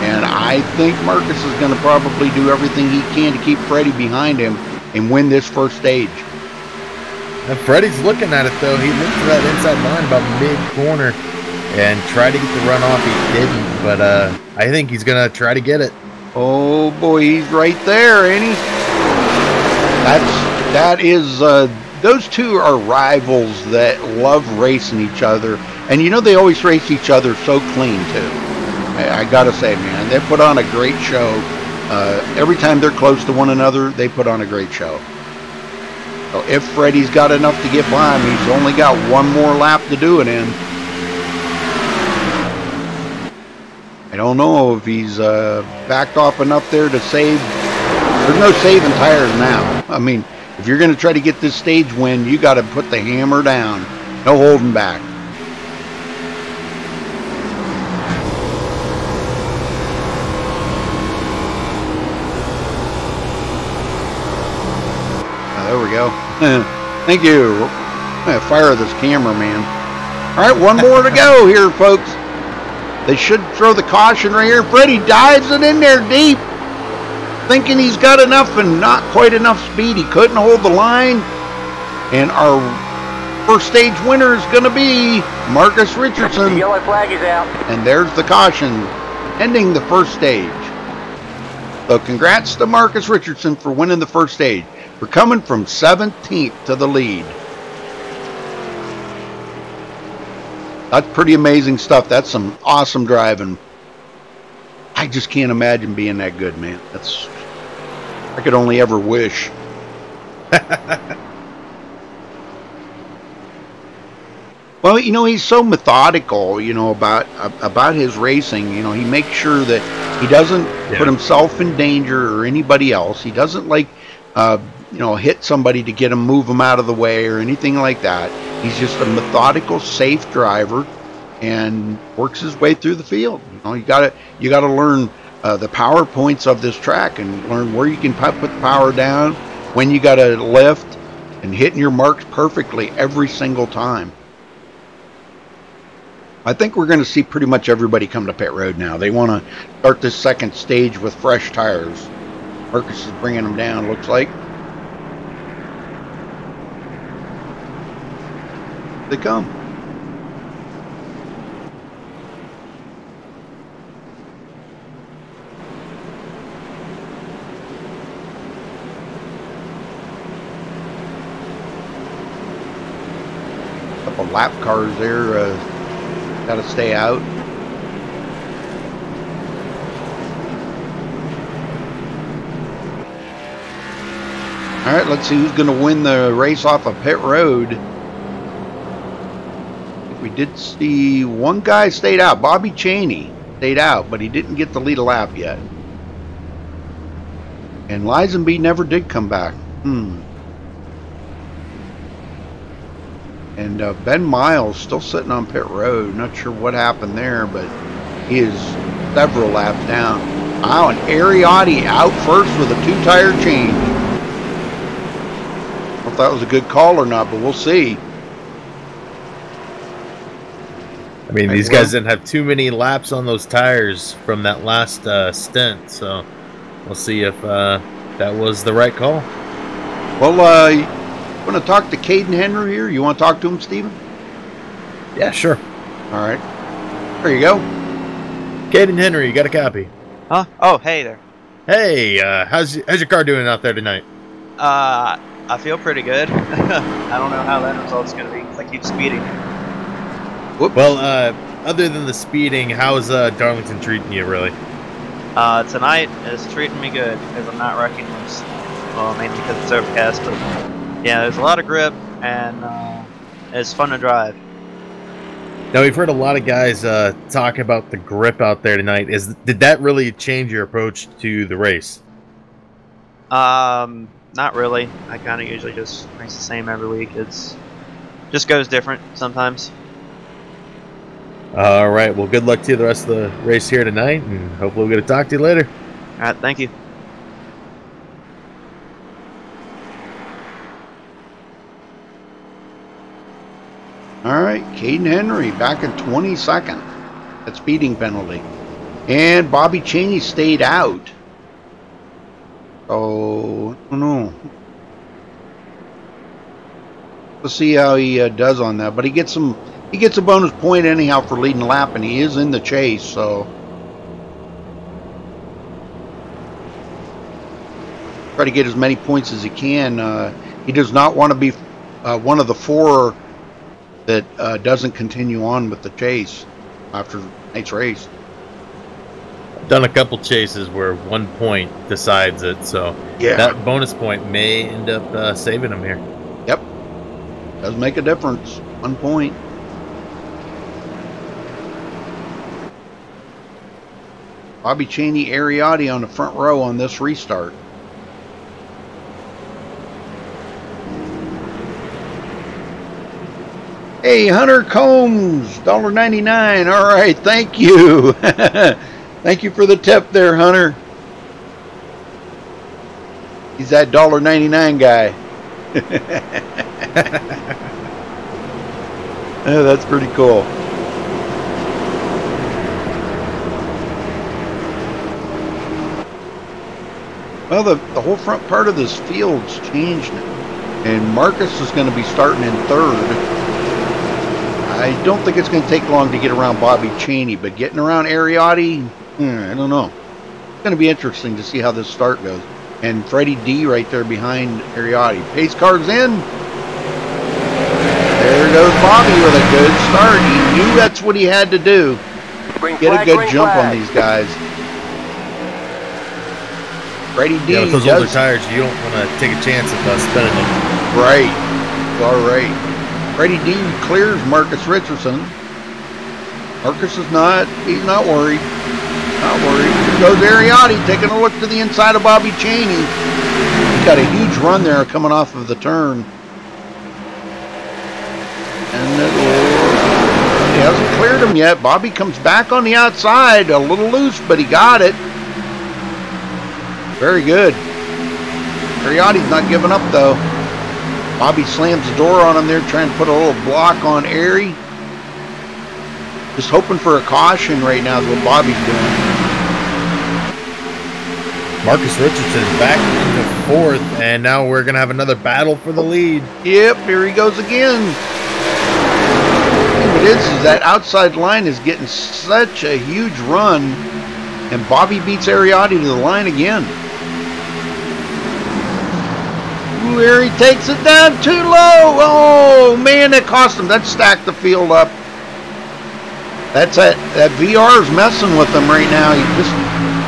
And I think Marcus is going to probably do everything he can to keep Freddie behind him and win this first stage. And Freddie's looking at it, though. He looked to that inside line about mid-corner and tried to get the run off. He didn't, but I think he's gonna try to get it. Oh boy, he's right there, ain't he? That is those two are rivals that love racing each other, and you know they always race each other so clean too. I gotta say, man, they put on a great show. Every time they're close to one another, they put on a great show. So if Freddie's got enough to get by him, he's only got one more lap to do it in. I don't know if he's backed off enough there to save. There's no saving tires now. I mean, if you're going to try to get this stage win, you got to put the hammer down. No holding back. There we go. Thank you. I'm going to fire this cameraman. All right, one more to go here, folks. They should throw the caution right here. Freddie dives it in there deep, thinking he's got enough and not quite enough speed. He couldn't hold the line. And our first stage winner is going to be Marcus Richardson. The yellow flag is out. And there's the caution, ending the first stage. So congrats to Marcus Richardson for winning the first stage. We're coming from 17th to the lead. That's pretty amazing stuff. That's some awesome driving. I just can't imagine being that good, man. I could only ever wish. Well, you know, he's so methodical, you know, about his racing. You know, he makes sure that he doesn't put himself in danger or anybody else. He doesn't like, you know, hit somebody to get him, move him out of the way or anything like that. He's just a methodical, safe driver and works his way through the field. You know, you gotta learn the power points of this track and learn where you can put the power down, when you gotta lift, and hitting your marks perfectly every single time. I think we're going to see pretty much everybody come to pit road now. They want to start this second stage with fresh tires. Marcus is bringing them down, looks like. They come. Couple lap cars there. Got to stay out. All right, let's see who's going to win the race off of pit road. We did see one guy stayed out. Bobby Cheney stayed out, but he didn't get the lead a lap yet. And Lisenby never did come back. And Ben Miles still sitting on pit road. Not sure what happened there, but he is several laps down. Wow, and Ariotti out first with a two-tire change. I don't know if that was a good call or not, but we'll see. I mean, these guys didn't have too many laps on those tires from that last stint, so we'll see if that was the right call. Well, you want to talk to Caden Henry here? You want to talk to him, Steven? Yeah, sure. All right. There you go. Caden Henry, you got a copy? Huh? Oh, hey there. Hey, how's your car doing out there tonight? I feel pretty good. I don't know how that result's going to be because I keep speeding. Whoops. Well, other than the speeding, how's Darlington treating you, really? Tonight is treating me good because I'm not wrecking loose. Well, mainly because it's overcast, but yeah, there's a lot of grip and it's fun to drive. Now, we've heard a lot of guys talk about the grip out there tonight. Did that really change your approach to the race? Not really. I kind of usually just race the same every week. It's just goes different sometimes. All right. Well, good luck to you the rest of the race here tonight, and hopefully we'll get to talk to you later. All right. Thank you. All right, Caden Henry back in 22nd. That speeding penalty. And Bobby Cheney stayed out. Oh, I don't know. Let's see how he does on that. But he gets a bonus point anyhow for leading the lap, and he is in the chase, so try to get as many points as he can. He does not want to be one of the four that doesn't continue on with the chase after tonight's race. I've done a couple chases where 1 point decides it, so yeah, that bonus point may end up saving him here. Yep, does make a difference. 1 point. Bobby Cheney, Ariotti on the front row on this restart. Hey, Hunter Combs, $1.99. All right, thank you. Thank you for the tip there, Hunter. He's that $1.99 guy. Oh, that's pretty cool. Well, the whole front part of this field's changed, and Marcus is going to be starting in third. I don't think it's going to take long to get around Bobby Cheney, but getting around Ariotti, I don't know. It's going to be interesting to see how this start goes. And Freddie D right there behind Ariotti. Pace car's in. There goes Bobby with a good start. He knew that's what he had to do. Get a good jump on these guys. Freddie D. Yeah, with those older tires, you don't want to take a chance of spinning them. Right. All right. Freddie D clears Marcus Richardson. Marcus is not, he's not worried. Not worried. Here goes Ariotti taking a look to the inside of Bobby Cheney. He's got a huge run there coming off of the turn. And he hasn't cleared him yet. Bobby comes back on the outside, a little loose, but he got it. Very good. Ariotti's not giving up though. Bobby slams the door on him there, trying to put a little block on Airy. Just hoping for a caution right now is what Bobby's doing. Marcus Richardson back into 4th, and now we're going to have another battle for the lead. Yep, here he goes again. The thing is that outside line is getting such a huge run, and Bobby beats Ariotti to the line again. Ooh, here he takes it down too low. Oh, man, that cost him. That stacked the field up. That VR is messing with him right now. He's just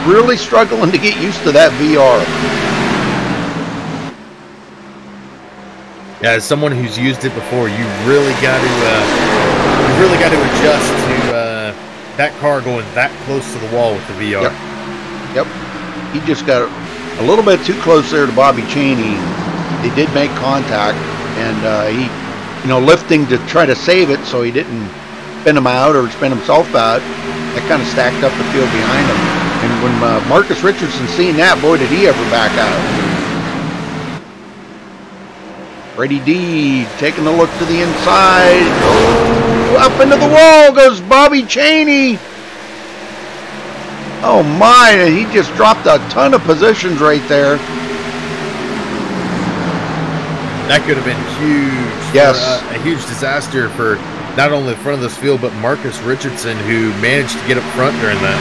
really struggling to get used to that VR. Yeah, as someone who's used it before, you really got to adjust to that car going that close to the wall with the VR. Yep. He just got a little bit too close there to Bobby Cheney. They did make contact, and he, lifting to try to save it so he didn't spin him out or spin himself out. That kind of stacked up the field behind him. And when Marcus Richardson seen that, boy, did he ever back out. Freddie D taking a look to the inside. Oh, up into the wall goes Bobby Cheney. Oh my, he just dropped a ton of positions right there. That could have been huge. Yes. A huge disaster for not only the front of this field, but Marcus Richardson, who managed to get up front during that.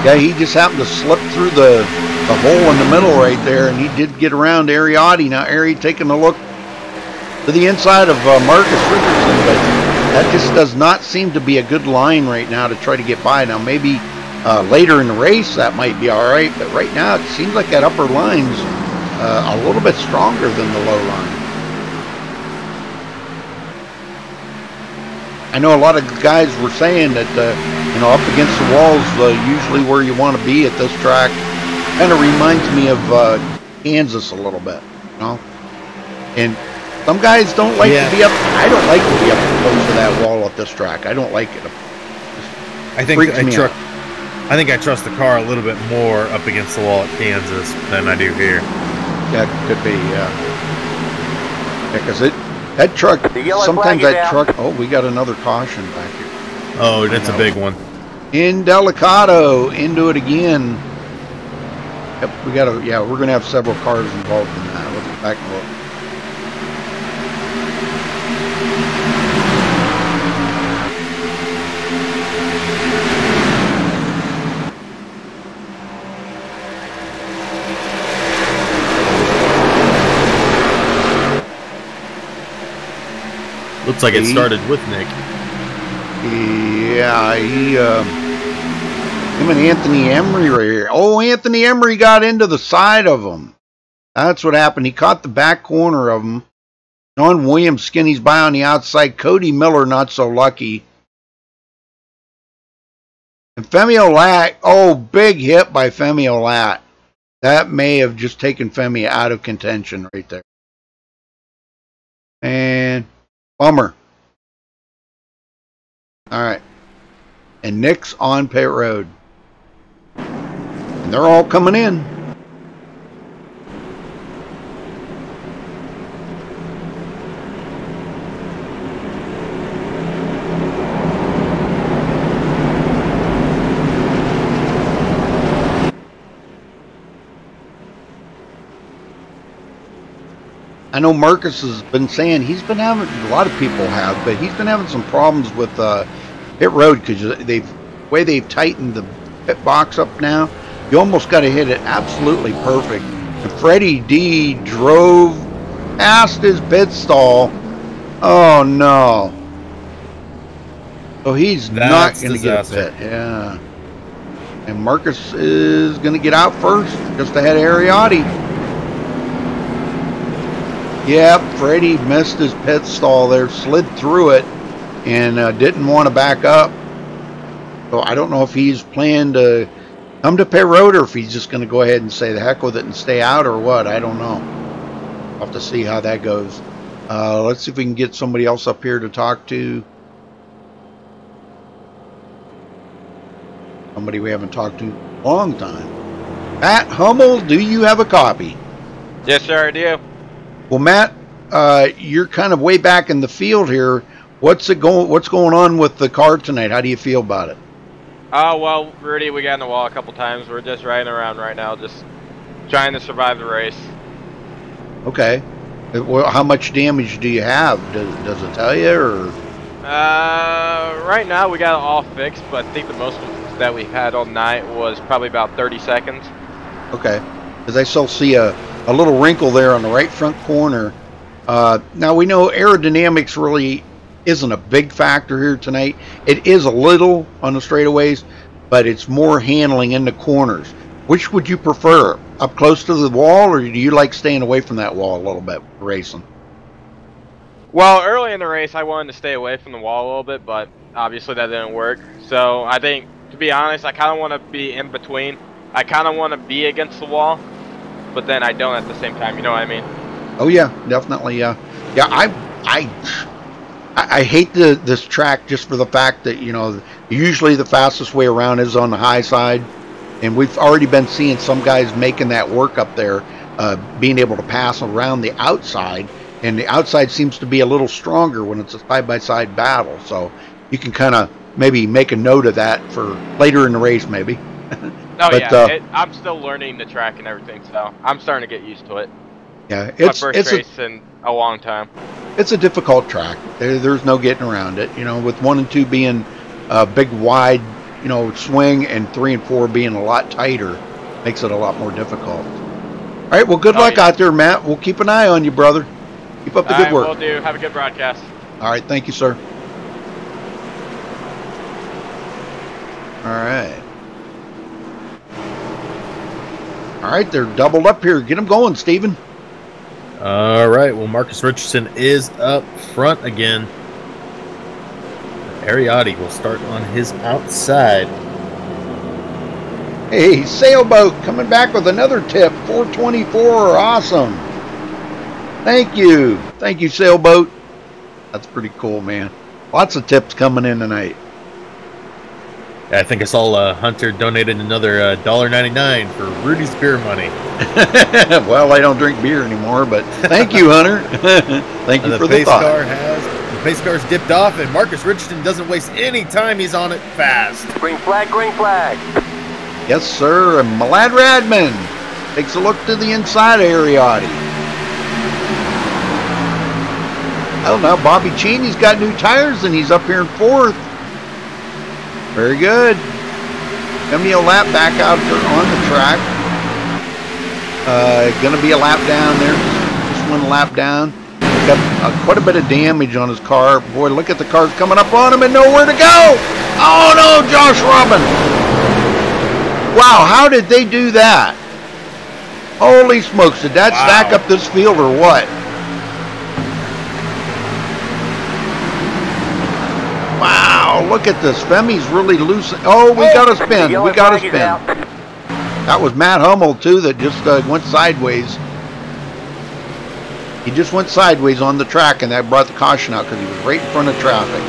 Yeah, he just happened to slip through the hole in the middle right there, and he did get around Ariotti. Now Airy taking a look to the inside of Marcus Richardson, but that just does not seem to be a good line right now to try to get by. Now maybe later in the race that might be all right, but right now it seems like that upper line's a little bit stronger than the low line. I know a lot of guys were saying that, up against the walls, usually where you want to be at this track. Kind of reminds me of Kansas a little bit, And some guys don't like to be up. I don't like to be up close to that wall at this track. I don't like it. I think I trust the car a little bit more up against the wall at Kansas than I do here. Yeah, could be, yeah. Because that truck, sometimes that truck, oh, we got another caution back here. Oh, that's a big one. Indelicato, into it again. Yep, we're going to have several cars involved in that. Let's go back and look. Looks like it started with Nick. Yeah, him and Anthony Emery right here. Oh, Anthony Emery got into the side of him. That's what happened. He caught the back corner of him. John Williams skinnies by on the outside. Cody Miller not so lucky. And Femi Olat, oh, big hit by Femi Olat. That may have just taken Femi out of contention right there. And bummer. All right. And Nick's on pit road. And they're all coming in. I know Marcus has been saying he's been having, a lot of people have, but he's been having some problems with pit road because the way they've tightened the pit box up now, you almost got to hit it absolutely perfect. And Freddie D drove past his pit stall. Oh no. So he's not going to get a pit. Yeah. And Marcus is going to get out first, just ahead of Ariotti. Yep, Freddie missed his pit stall there, slid through it, and didn't want to back up. So I don't know if he's planned to come to pit road or if he's just going to go ahead and say the heck with it and stay out or what. I don't know. I'll have to see how that goes. Let's see if we can get somebody else up here to talk to. Somebody we haven't talked to in a long time. Pat Hummel, do you have a copy? Yes, sir, I do. Well, Matt, you're kind of way back in the field here. What's going on with the car tonight? How do you feel about it? Oh, well, Rudy, we got in the wall a couple times. We're just riding around right now, just trying to survive the race. Okay. Well, how much damage do you have? Does it tell you, or? Right now we got it all fixed, but I think the most that we had all night was probably about 30 seconds. Okay. Because I still see a little wrinkle there on the right front corner. Now we know aerodynamics really isn't a big factor here tonight. It is a little on the straightaways, but it's more handling in the corners. Which would you prefer? Up close to the wall, or do you like staying away from that wall a little bit racing? Well, early in the race I wanted to stay away from the wall a little bit, but obviously that didn't work. So I think, to be honest, I kind of want to be in between. I kind of want to be against the wall, but then I don't at the same time, you know what I mean? Oh yeah, definitely, yeah. Yeah, I hate this track just for the fact that, you know, usually the fastest way around is on the high side, and we've already been seeing some guys making that work up there, being able to pass around the outside, and the outside seems to be a little stronger when it's a side-by-side battle, so you can kind of maybe make a note of that for later in the race, maybe. Oh, but, yeah, I'm still learning the track and everything, so I'm starting to get used to it. Yeah, it's my first race in a long time. It's a difficult track. There's no getting around it. You know, with 1 and 2 being a big wide, you know, swing, and 3 and 4 being a lot tighter, makes it a lot more difficult. All right, well, good luck out there, Matt. We'll keep an eye on you, brother. Keep up the good work. Will do. Have a good broadcast. All right, thank you, sir. All right. All right, they're doubled up here. Get them going, Steven. All right, well, Marcus Richardson is up front again. Ariotti will start on his outside. Hey, Sailboat coming back with another tip. 424, awesome. Thank you. Thank you, Sailboat. That's pretty cool, man. Lots of tips coming in tonight. I think I saw Hunter donated another $1.99 for Rudy's beer money. Well, I don't drink beer anymore, but thank you, Hunter. Thank you for the thought. The pace car's dipped off, and Marcus Richardson doesn't waste any time. He's on it fast. Green flag, green flag. Yes, sir. And Malad Radman takes a look to the inside of Ariotti. Oh, now Bobby Cheney's got new tires, and he's up here in 4th. Very good. Gonna be a lap back out there on the track. Gonna be a lap down there. Just 1 lap down. Got quite a bit of damage on his car. Boy, look at the cars coming up on him and nowhere to go. Oh no, Josh Robin. Wow, how did they do that? Holy smokes, did that stack up this field or what? Wow, look at this. Femi's really loose. Oh, we got a spin. We got a spin. That was Matt Hummel, too, that just went sideways. He just went sideways on the track, and that brought the caution out because he was right in front of traffic.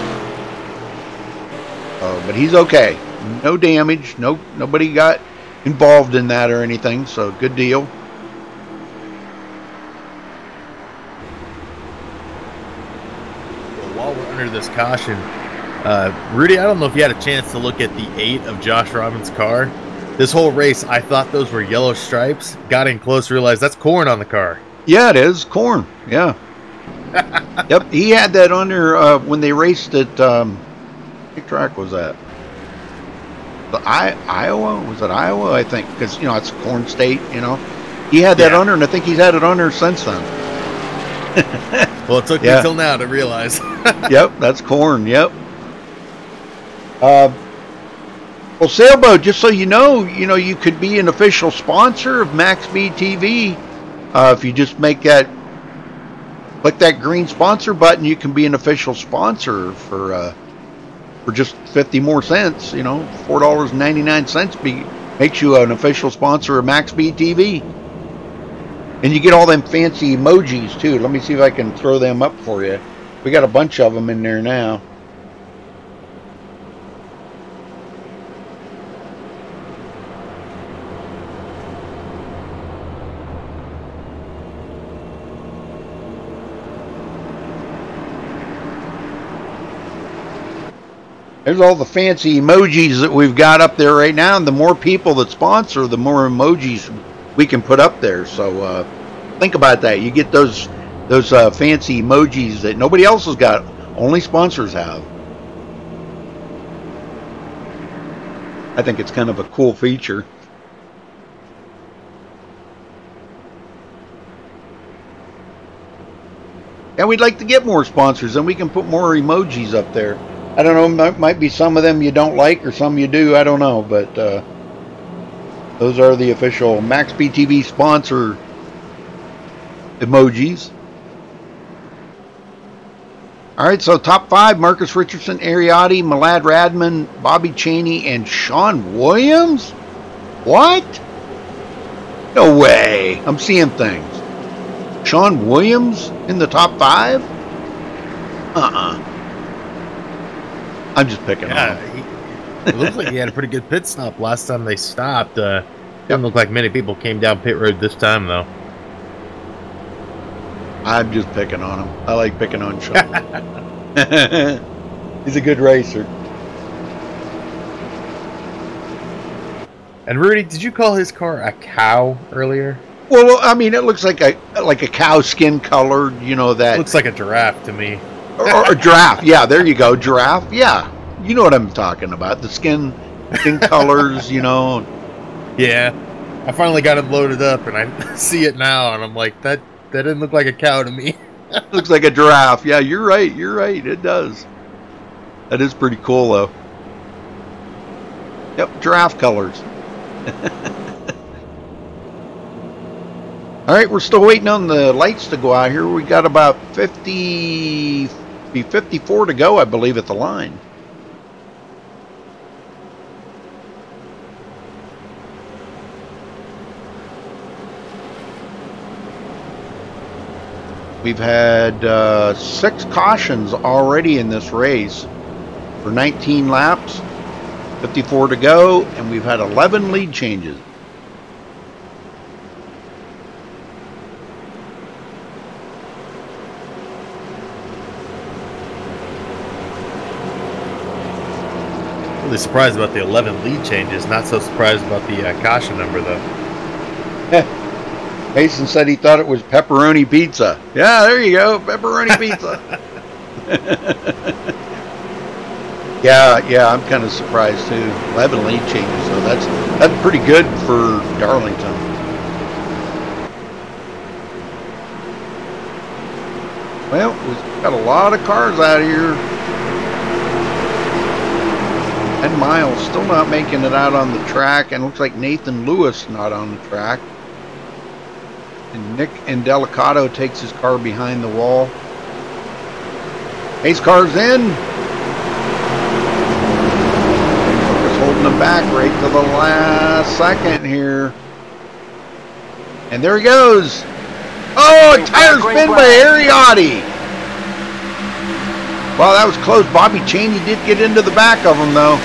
But he's okay. No damage. Nobody got involved in that or anything, so good deal. While we're under this caution, Rudy, I don't know if you had a chance to look at the 8 of Josh Robbins' car. This whole race, I thought those were yellow stripes. Got in close, realized that's corn on the car. Yeah, it is corn. Yeah. Yep, he had that on there when they raced at. What track was that? The Iowa? Was it Iowa? I think, because you know it's corn state. You know, he had that on there, and I think he's had it on there since then. Well, it took me till now to realize. Yep, that's corn. Yep. Well, Sailboat, just so you know, you could be an official sponsor of MaxSpeedTV. If you just make that, click that green sponsor button, you can be an official sponsor for just 50 more cents. You know, $4.99 makes you an official sponsor of MaxSpeedTV. And you get all them fancy emojis too. Let me see if I can throw them up for you. We got a bunch of them in there now. There's all the fancy emojis that we've got up there right now, and the more people that sponsor, the more emojis we can put up there. So think about that. You get those fancy emojis that nobody else has got, only sponsors have. I think it's kind of a cool feature. And we'd like to get more sponsors, and we can put more emojis up there. I don't know, might be some of them you don't like or some you do, I don't know, but those are the official MaxSpeedTV sponsor emojis. Alright, so top 5, Marcus Richardson, Ariotti, Malad Radman, Bobby Cheney, and Sean Williams? What? No way. I'm seeing things. Sean Williams in the top 5? I'm just picking on him. It looks like he had a pretty good pit stop last time they stopped. Didn't look like many people came down pit road this time, though. I'm just picking on him. I like picking on Sean. He's a good racer. And Rudy, did you call his car a cow earlier? Well, I mean, it looks like a cow skin colored, you know, that. Looks like a giraffe to me. Or a giraffe, yeah, there you go, giraffe, yeah. You know what I'm talking about, the skin colors, you know. Yeah, I finally got it loaded up, and I see it now, and I'm like, that didn't look like a cow to me. Looks like a giraffe, yeah, you're right, it does. That is pretty cool, though. Yep, giraffe colors. All right, we're still waiting on the lights to go out here. We got about 54 to go, I believe, at the line. We've had 6 cautions already in this race for 19 laps, 54 to go, and we've had 11 lead changes. Really surprised about the 11 lead changes. Not so surprised about the caution number, though. Mason said he thought it was pepperoni pizza. Yeah, there you go, pepperoni pizza. yeah, I'm kind of surprised too. 11 lead changes, so that's pretty good for Darlington. Well, we've got a lot of cars out here. 10 miles, still not making it out on the track, and looks like Nathan Lewis not on the track. And Nick Indelicato takes his car behind the wall. Pace car's in. Just holding him back right to the last second here. And there he goes. Oh, a tire spin by Ariotti. Well, that was close. Bobby Cheney did get into the back of him, though.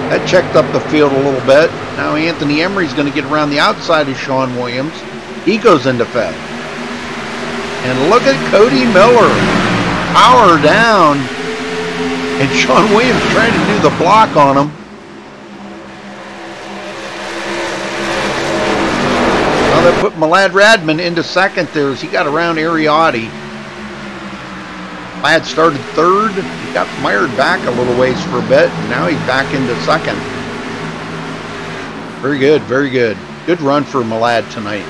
That checked up the field a little bit. Now Anthony Emery's going to get around the outside of Sean Williams. He goes into fifth. And look at Cody Miller. Power down. And Sean Williams trying to do the block on him. Well, they put Malad Radman into second there as he got around Ariotti. Ladd started third. He got mired back a little ways for a bit. And now he's back into second. Very good, very good. Good run for Malad tonight.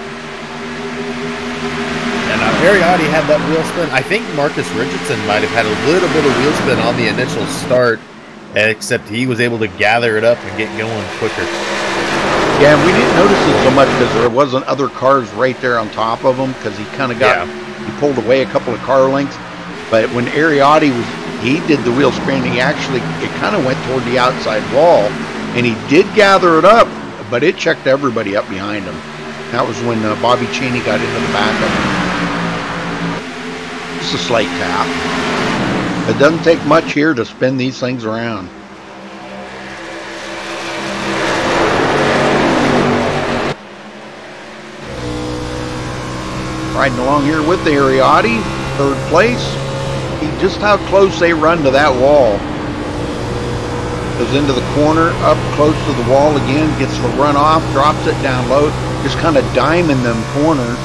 And Ariotti had that wheel spin. I think Marcus Richardson might have had a little bit of wheel spin on the initial start, except he was able to gather it up and get going quicker. Yeah, we didn't notice it so much because there wasn't other cars right there on top of him because he kind of got, he pulled away a couple of car lengths. But when Ariotti he did the wheel spin, it kind of went toward the outside wall, and he did gather it up, but it checked everybody up behind him. That was when Bobby Cheney got into the back of him. Just a slight tap. It doesn't take much here to spin these things around. Riding along here with the Ariotti, third place. just how close they run to that wall. Goes into the corner, up close to the wall again, gets the run off, drops it down low, just kind of diming them corners.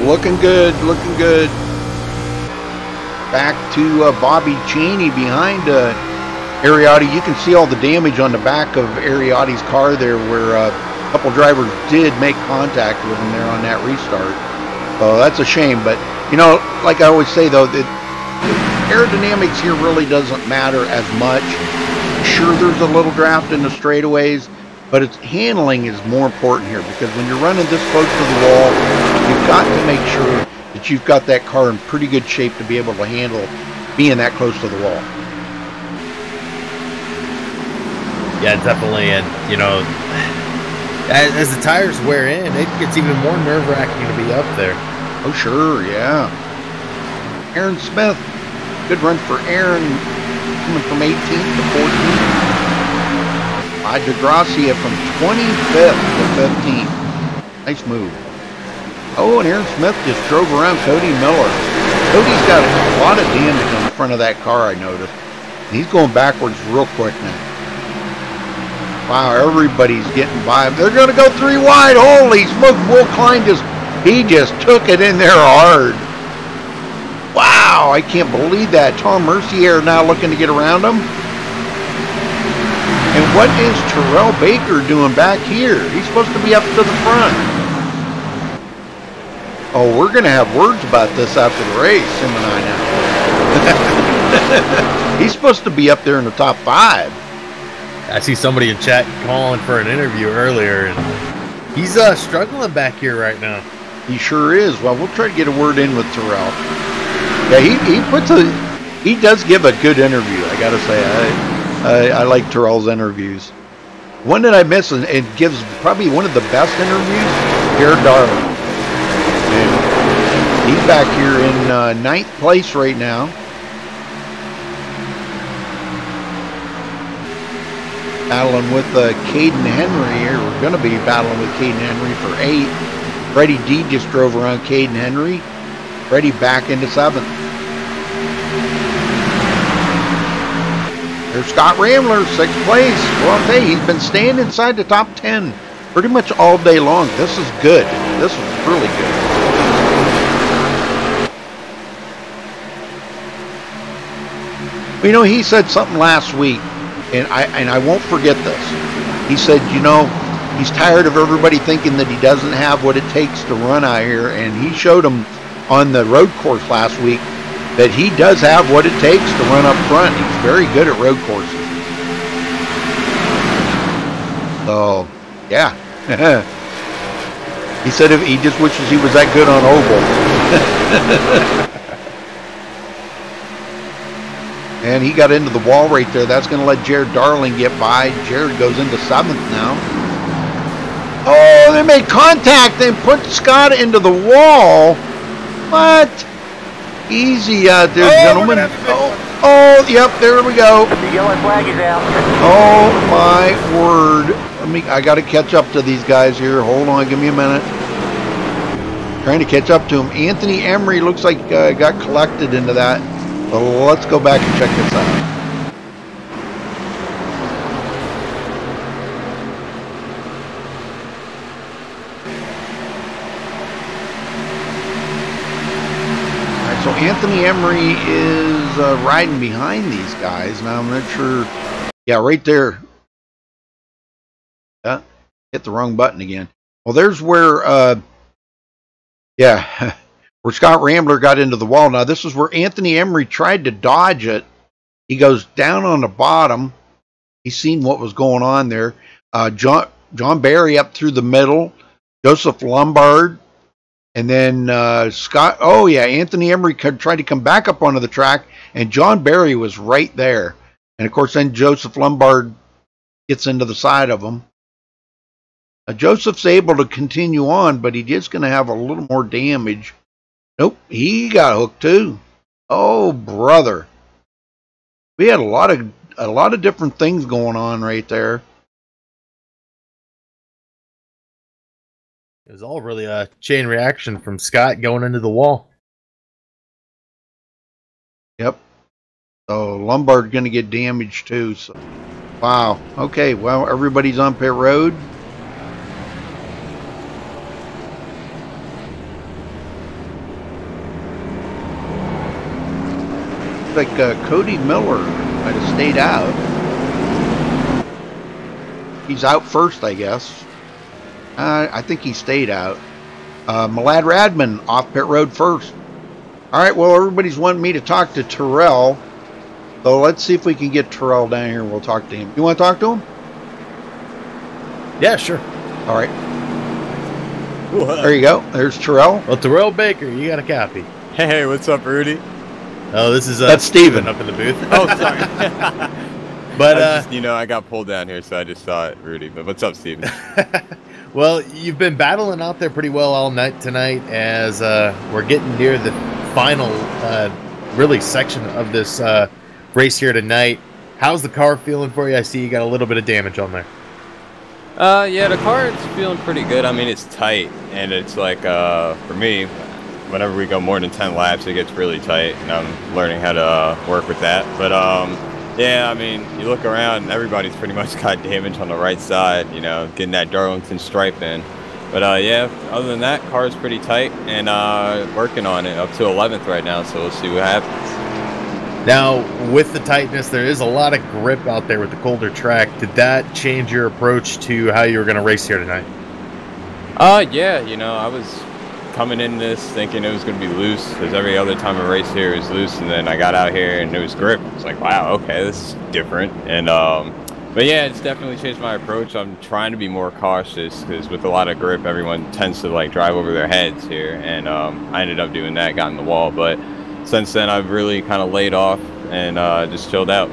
Looking good, looking good. Back to Bobby Cheney behind Ariotti. You can see all the damage on the back of Ariotti's car there, where a couple drivers did make contact with him there on that restart. So that's a shame. But, you know, like I always say, though, the aerodynamics here really doesn't matter as much. Sure, there's a little draft in the straightaways, but its handling is more important here, because when you're running this close to the wall, you've got to make sure that you've got that car in pretty good shape to be able to handle being that close to the wall. Yeah, definitely. And, you know, as the tires wear in, it gets even more nerve-wracking to be up there. Oh, sure, yeah. Aaron Smith, good run for Aaron, coming from 18th to 14th. DeGracia from 25th to 15th. Nice move. Oh, and Aaron Smith just drove around Cody Miller. Cody's got a lot of damage on the front of that car, I noticed. He's going backwards real quick now. Wow, everybody's getting by. They're going to go 3 wide. Holy smoke, Will Klein he just took it in there hard. Wow, I can't believe that. Tom Mercier now looking to get around him. And what is Terrell Baker doing back here? He's supposed to be up to the front. Oh, we're going to have words about this after the race, him and I now. He's supposed to be up there in the top 5. I see somebody in chat calling for an interview earlier, and he's struggling back here right now. He sure is. Well, we'll try to get a word in with Terrell. Yeah, he does give a good interview, I got to say. I like Terrell's interviews. One that I miss, and it gives probably one of the best interviews, Jared Darling. And he's back here in 9th place right now. Battling with Caden Henry here. We're going to be battling with Caden Henry for 8th. Freddie D just drove around Caden Henry. Freddie back into 7th. There's Scott Rambler, 6th place. Well, hey, he's been staying inside the top 10 pretty much all day long. This is good. This is really good. You know, he said something last week, and I won't forget this. He said, you know, he's tired of everybody thinking that he doesn't have what it takes to run out here, and he showed them on the road course last week that he does have what it takes to run up front. He's very good at road courses. So, yeah. He said if he just wishes he was that good on oval. And he got into the wall right there. That's going to let Jared Darling get by. Jared goes into 7th now. Oh, they made contact and put Scott into the wall. What? Easy out there, gentlemen. Oh, yep, there we go. The yellow flag is out. Oh my word. I got to catch up to these guys here. Hold on, give me a minute. Trying to catch up to him. Anthony Emery looks like got collected into that. So let's go back and check this out. So Anthony Emery is riding behind these guys. Now I'm not sure. Yeah, right there. Hit the wrong button again. Well, there's where, yeah, where Scott Rambler got into the wall. Now this is where Anthony Emery tried to dodge it. He goes down on the bottom. He's seen what was going on there. John Barry up through the middle. Joseph Lombard. And then Scott, oh yeah, Anthony Emery tried to come back up onto the track, and John Barry was right there. And of course, then Joseph Lombard gets into the side of him. Joseph's able to continue on, but he's just going to have a little more damage. Nope, he got hooked too. Oh, brother. We had a lot of a lot of different things going on right there. It was all really a chain reaction from Scott going into the wall. Yep. So Lombard's going to get damaged too. So, wow. Okay. Well, everybody's on pit road. Like Cody Miller might have stayed out. He's out first, I guess. I think he stayed out. Malad Radman off pit road first. All right, well, everybody's wanting me to talk to Terrell. So let's see if we can get Terrell down here and we'll talk to him. You want to talk to him? Yeah, sure. All right. There you go. There's Terrell. Well, Terrell Baker, you got a copy. Hey, what's up, Rudy? Oh, this is that's Steven up in the booth. Oh, sorry. But just, you know, I got pulled down here, so I just saw it, Rudy. But what's up, Steven? Well, you've been battling out there pretty well all night tonight as we're getting near the final really section of this race here tonight. How's the car feeling for you? I see you got a little bit of damage on there. Yeah, the car is feeling pretty good. I mean, it's tight, and it's like, for me, whenever we go more than 10 laps, it gets really tight, and I'm learning how to work with that. But, yeah, I mean, you look around, and everybody's pretty much got damage on the right side, you know, getting that Darlington stripe in. But, yeah, other than that, car's pretty tight, and working on it up to 11th right now, so we'll see what happens. Now, with the tightness, there is a lot of grip out there with the colder track. Did that change your approach to how you were going to race here tonight? Yeah, you know, I was coming in this thinking it was going to be loose, because every other time I race here is loose, and then I got out here and it was grip. It's like, wow, okay, this is different. And but yeah, it's definitely changed my approach. I'm trying to be more cautious, because with a lot of grip, everyone tends to like drive over their heads here, and I ended up doing that, got in the wall. But since then, I've really kind of laid off and just chilled out.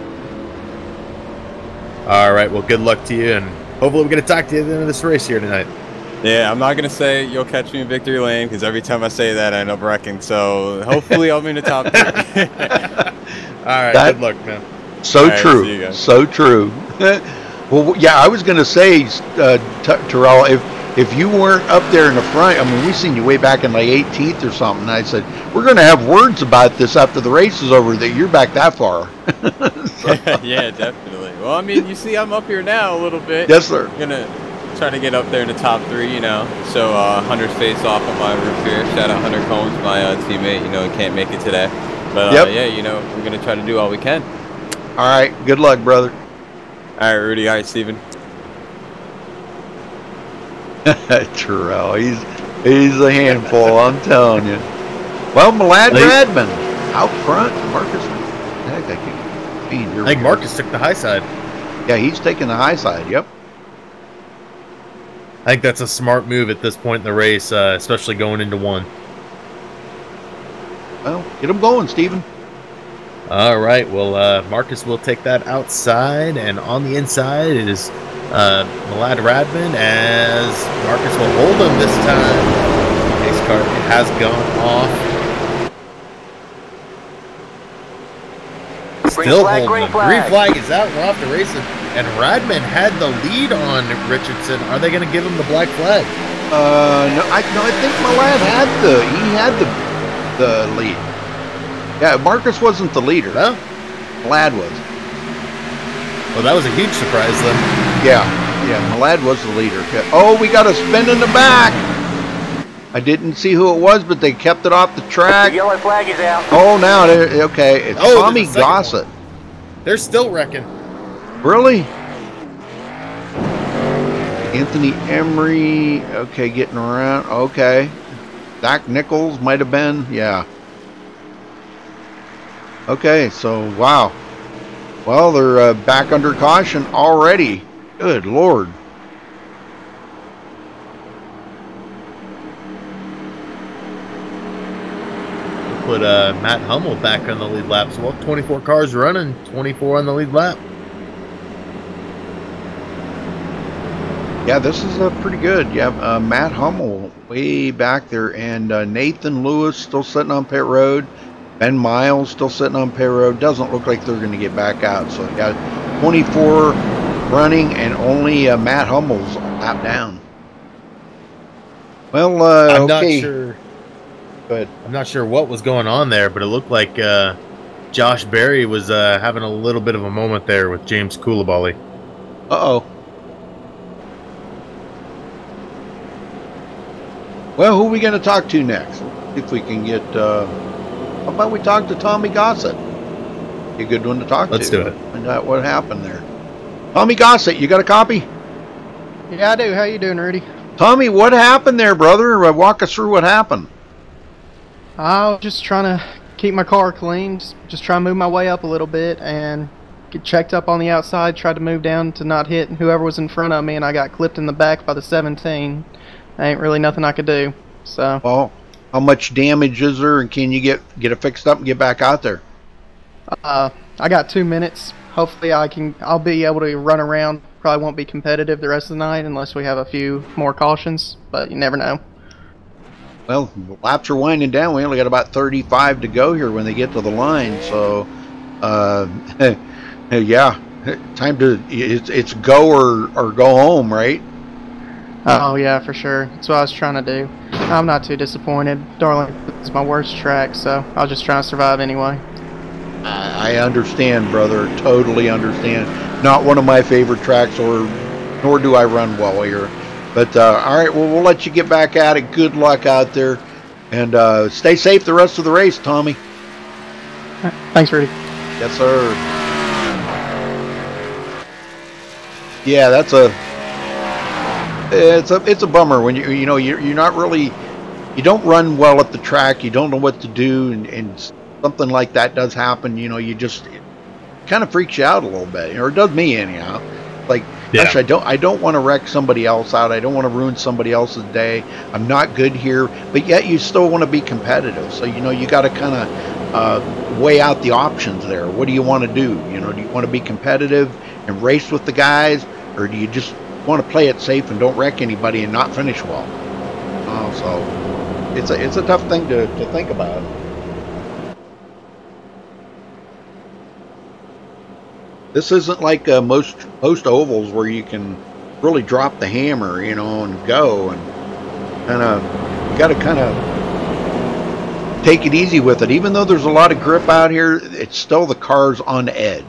All right, well, good luck to you, and hopefully we're going to talk to you at the end of this race here tonight. Yeah, I'm not going to say you'll catch me in victory lane, because every time I say that, I end up wrecking. So hopefully I'll be in the top 3. All right, good luck, man. So true. So true. Well, yeah, I was going to say, Terrell, if you weren't up there in the front, I mean, we seen you way back in like 18th or something. And I said, we're going to have words about this after the race is over, that you're back that far. Yeah, definitely. Well, I mean, you see I'm up here now a little bit. Yes, sir. I'm going to try to get up there in the top 3, you know. So Hunter's face off on my roof here. Shout out Hunter Combs, my teammate. You know, he can't make it today. But yeah, you know, we're going to try to do all we can. All right. Good luck, brother. All right, Rudy. All right, Steven. Terrell, he's a handful, I'm telling you. Well, Malad Radman out front. Marcus, heck, I think Marcus took the high side. Yeah, he's taking the high side. Yep. I think that's a smart move at this point in the race, especially going into 1. Well, get him going, Steven. All right. Well, Marcus will take that outside, and on the inside it is Malad Radman, as Marcus will hold him this time. Pace car has gone off. Still holding him. Green flag is out. We're off the race. And Radman had the lead on Richardson. Are they going to give him the black flag? No, I think Malad had the lead. Yeah, Marcus wasn't the leader. No? Malad was. Well, that was a huge surprise then. Yeah, Malad was the leader. Oh, we got a spin in the back. I didn't see who it was, but they kept it off the track. The yellow flag is out. Oh, now, okay, it's Tommy Gossett. They're still wrecking. Really? Anthony Emery, okay, getting around, okay. Zach Nichols might have been, yeah. Okay, so, wow. Well, they're back under caution already. Good Lord. Put Matt Hummel back on the lead lap. So, well, 24 cars running, 24 on the lead lap. Yeah, this is pretty good. Yeah, Matt Hummel way back there, and Nathan Lewis still sitting on pit road. Ben Miles still sitting on payroll. Doesn't look like they're going to get back out. So we got 24 running and only Matt Hummel's lap down. Well, I'm not okay. sure. But I'm not sure what was going on there, but it looked like Josh Berry was having a little bit of a moment there with James Coulibaly. Uh-oh. Well, who are we going to talk to next? If we can get, how about we talk to Tommy Gossett? A good one to talk to. Let's do it. Find out what happened there. Tommy Gossett, you got a copy? Yeah, I do. How you doing, Rudy? Tommy, what happened there, brother? Walk us through what happened. I was just trying to keep my car clean, just trying to move my way up a little bit and get checked up on the outside, tried to move down to not hit whoever was in front of me, and I got clipped in the back by the 17. Ain't really nothing I could do. So. Well, how much damage is there, and can you get it fixed up and get back out there? I got 2 minutes. Hopefully I'll be able to run around. Probably won't be competitive the rest of the night unless we have a few more cautions, but you never know. Well, the laps are winding down. We only got about 35 to go here when they get to the line. So, yeah, time to it's go or go home, right? Oh yeah, for sure. That's what I was trying to do. I'm not too disappointed. Darlington is my worst track, so I was just trying to survive anyway. I understand, brother. Totally understand. Not one of my favorite tracks, nor do I run well here. But all right, well, we'll let you get back at it. Good luck out there, and stay safe the rest of the race, Tommy. Thanks, Rudy. Yes, sir. Yeah, that's it's a bummer when you're not really, you don't run well at the track. You don't know what to do, and something like that does happen. You just, it kind of freaks you out a little bit, or it does me anyhow. Like, yeah. Gosh, I don't want to wreck somebody else out. I don't want to ruin somebody else's day. I'm not good here, but yet you still want to be competitive. So you got to kind of weigh out the options there. What do you want to do? Do you want to be competitive and race with the guys, or do you just want to play it safe and don't wreck anybody and not finish well? So it's a tough thing to think about. This isn't like most ovals where you can really drop the hammer, and go, and you got to kind of take it easy with it. Even though there's a lot of grip out here, it's still the car's on edge.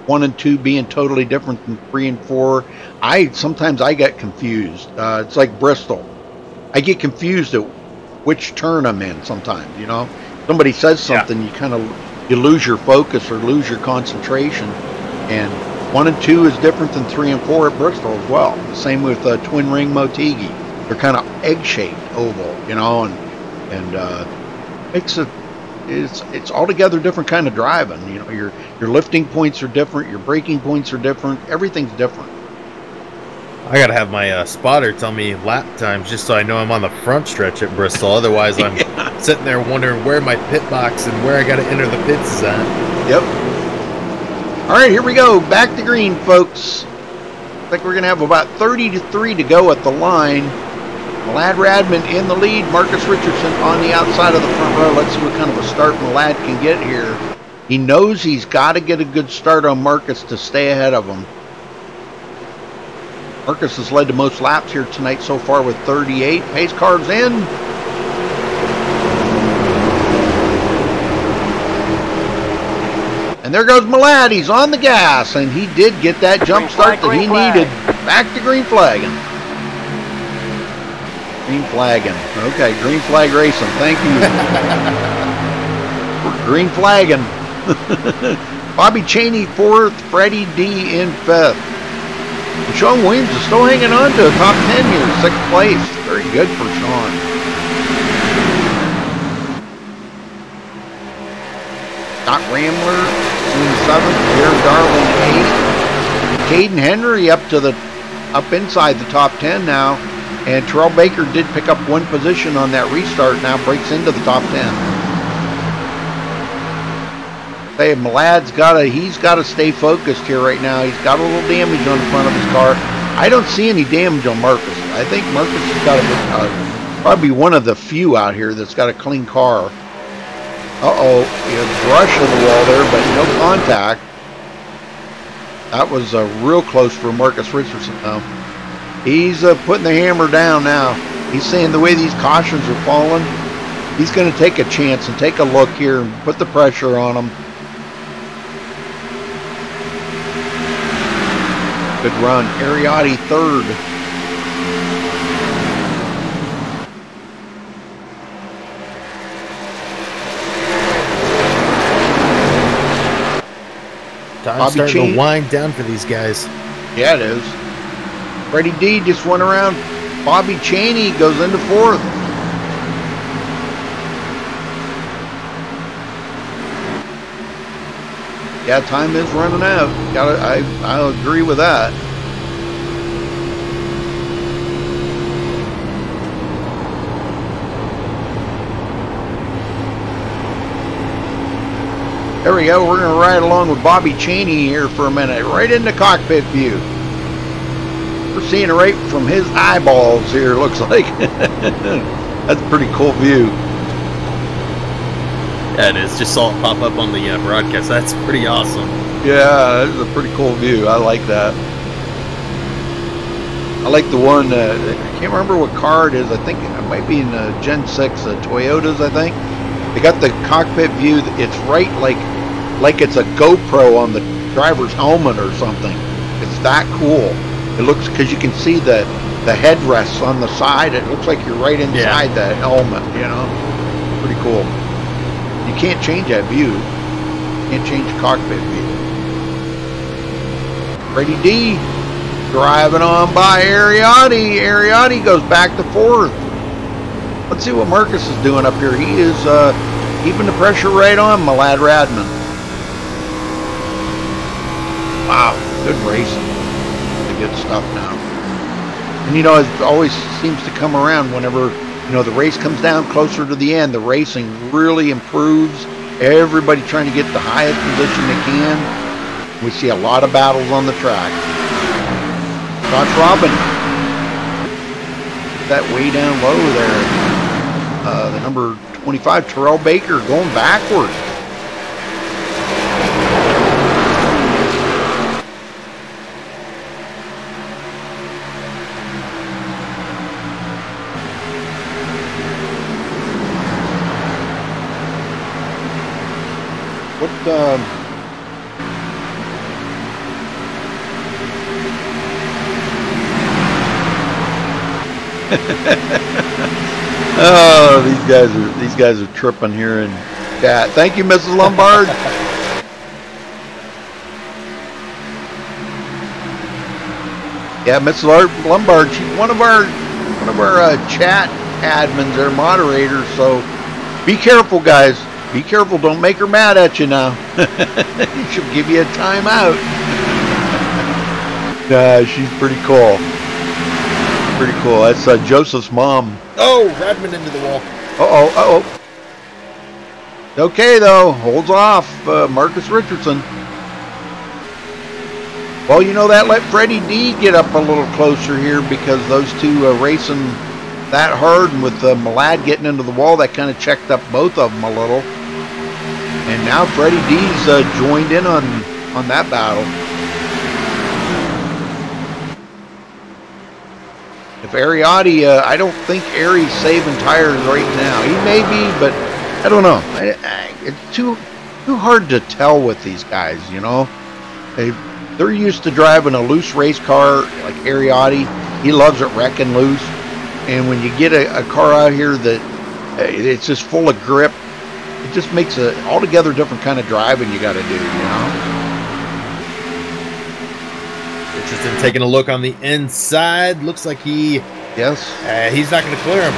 1 and 2 being totally different than 3 and 4. Sometimes I get confused. It's like Bristol. I get confused at which turn I'm in sometimes, Somebody says something, you lose your focus or lose your concentration. And 1 and 2 is different than 3 and 4 at Bristol as well. The same with Twin Ring Motegi. They're kind of egg-shaped oval, and it's altogether different kind of driving. Your lifting points are different, your braking points are different, everything's different. I gotta have my spotter tell me lap times just so I know I'm on the front stretch at Bristol. Otherwise, I'm sitting there wondering where my pit box and where I gotta enter the pits is at. Yep. All right, here we go. Back to green, folks. I think we're gonna have about 30-3 to go at the line. Malad Radman in the lead. Marcus Richardson on the outside of the front row. Let's see what kind of a start Malad can get here. He knows he's got to get a good start on Marcus to stay ahead of him. Marcus has led to most laps here tonight so far with 38. Pace car's in. And there goes Malad. He's on the gas, and he did get that jump start that he needed. Back to green flagging. Green flagging. Okay, green flag racing. Thank you. Green flagging. Bobby Cheney 4th, Freddie D in 5th. And Sean Williams is still hanging on to a top 10 here, 6th place. Very good for Sean. Scott Ramler in 7th, Jared Darling 8th. Caden Henry up inside the top 10 now. And Terrell Baker did pick up 1 position on that restart, now breaks into the top 10. Hey, Malad's he's got to stay focused here right now. He's got a little damage on the front of his car. I don't see any damage on Marcus. I think Marcus has got a Probably one of the few out here that's got a clean car. Uh-oh, you brush on the wall there, but no contact. That was real close for Marcus Richardson, though. He's putting the hammer down now. He's saying the way these cautions are falling, he's going to take a chance and take a look here and put the pressure on him. Good run. Ariotti third. Time's starting to wind down for these guys. Yeah, it is. Freddie D just went around. Bobby Chaney goes into fourth. Yeah, time is running out. I agree with that. There we go. We're going to ride along with Bobby Chaney here for a minute, right into cockpit view. We're seeing it right from his eyeballs here, looks like. That's a pretty cool view. Yeah, it is. Just saw it pop up on the broadcast. That's pretty awesome. Yeah, that's a pretty cool view. I like that. I like the one, I can't remember what car it is. I think it might be in Gen 6 Toyotas, I think. They got the cockpit view. It's right like it's a GoPro on the driver's helmet or something. It's that cool. It looks, because you can see the headrests on the side. It looks like you're right inside the helmet, you know. Pretty cool. You can't change that view. You can't change the cockpit view. Freddie D driving on by Ariotti. Ariotti goes back to fourth. Let's see what Marcus is doing up here. He is keeping the pressure right on Malad Radman. Wow, good racing. Good stuff now. And you know, it always seems to come around whenever, you know, the race comes down closer to the end. The racing really improves. Everybody trying to get the highest position they can. We see a lot of battles on the track. Josh Robin. That way down low there. The number 25, Terrell Baker, going backwards. Oh, these guys are tripping here in chat. Thank you, Mrs. Lombard. Yeah, Mrs. Lombard, she's one of our chat admins or moderators. So be careful, guys. Be careful. Don't make her mad at you now. She'll give you a timeout. Nah, she's pretty cool. Pretty cool. That's Joseph's mom. Oh, Radman into the wall. Uh-oh. Okay, though. Holds off Marcus Richardson. Well, you know, that let Freddie D get up a little closer here because those two racing that hard, and with Malad getting into the wall, that kind of checked up both of them a little. And now Freddie D's joined in on that battle. If Ariotti, I don't think Ari's saving tires right now. He may be, but I don't know. It's too hard to tell with these guys, you know. They're used to driving a loose race car like Ariotti. He loves it wrecking loose. And when you get a car out here that it's just full of grip, it just makes a altogether different kind of driving you got to do, you know. Richardson taking a look on the inside. Looks like he's not going to clear him.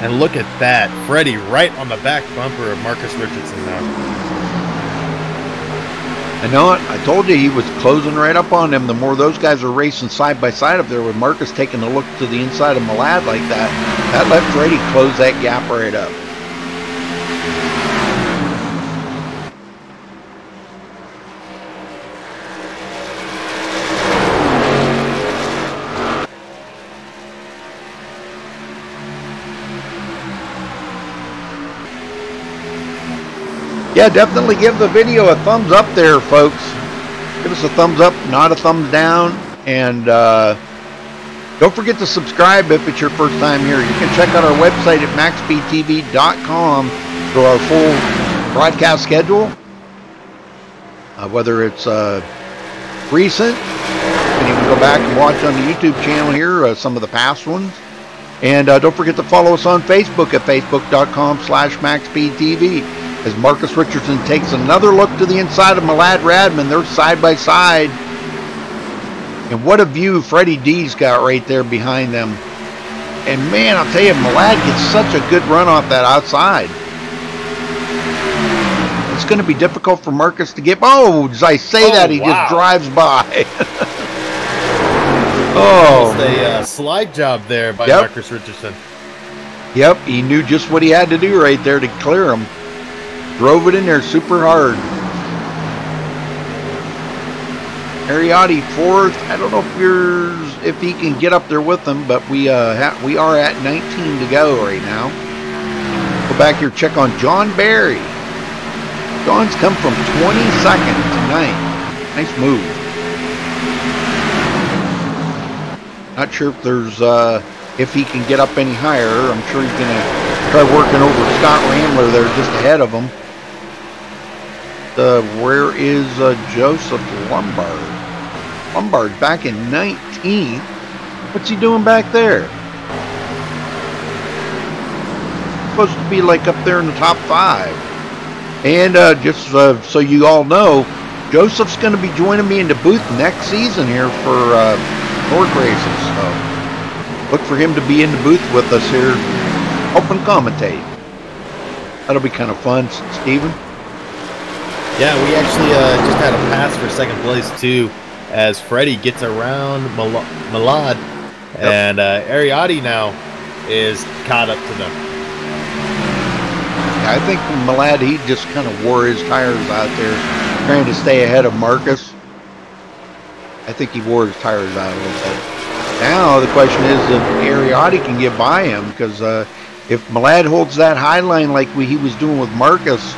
And look at that. Freddie right on the back bumper of Marcus Richardson now. I know it. I told you he was closing right up on him. The more those guys are racing side by side up there with Marcus taking a look to the inside of Malad like that, that let Freddie close that gap right up. Yeah, definitely give the video a thumbs up there, folks. Give us a thumbs up, not a thumbs down. And don't forget to subscribe if it's your first time here. You can check out our website at MaxSpeedTV.com for our full broadcast schedule. Whether it's recent, and you can go back and watch on the YouTube channel here some of the past ones. And don't forget to follow us on Facebook at Facebook.com/MaxSpeedTV. As Marcus Richardson takes another look to the inside of Malad Radman. They're side by side. And what a view Freddie D's got right there behind them. And man, I'll tell you, Malad gets such a good run off that outside. It's going to be difficult for Marcus to get. Oh, as I say that, he just drives by. Oh, a slide job there by Marcus Richardson. Yep, he knew just what he had to do right there to clear him. Drove it in there super hard. Ariotti fourth. I don't know if he can get up there with them, but we are at 19 to go right now. Go back here, check on John Barry. John's come from 22nd to 9th. Nice move. Not sure if there's if he can get up any higher. I'm sure he's gonna try working over Scott Ramler there just ahead of him. Where is Joseph Lombard? Lombard back in 19th. What's he doing back there? Supposed to be like up there in the top 5. And just so you all know, Joseph's going to be joining me in the booth next season here for North races. So look for him to be in the booth with us here, helping commentate. That'll be kind of fun, Steven. Yeah, we actually just had a pass for second place too, as Freddie gets around Malad, and Ariotti now is caught up to them. Yeah, I think Malad, he just kind of wore his tires out there, trying to stay ahead of Marcus. I think he wore his tires out a little bit. Now the question is if Ariotti can get by him, because if Malad holds that high line like he was doing with Marcus,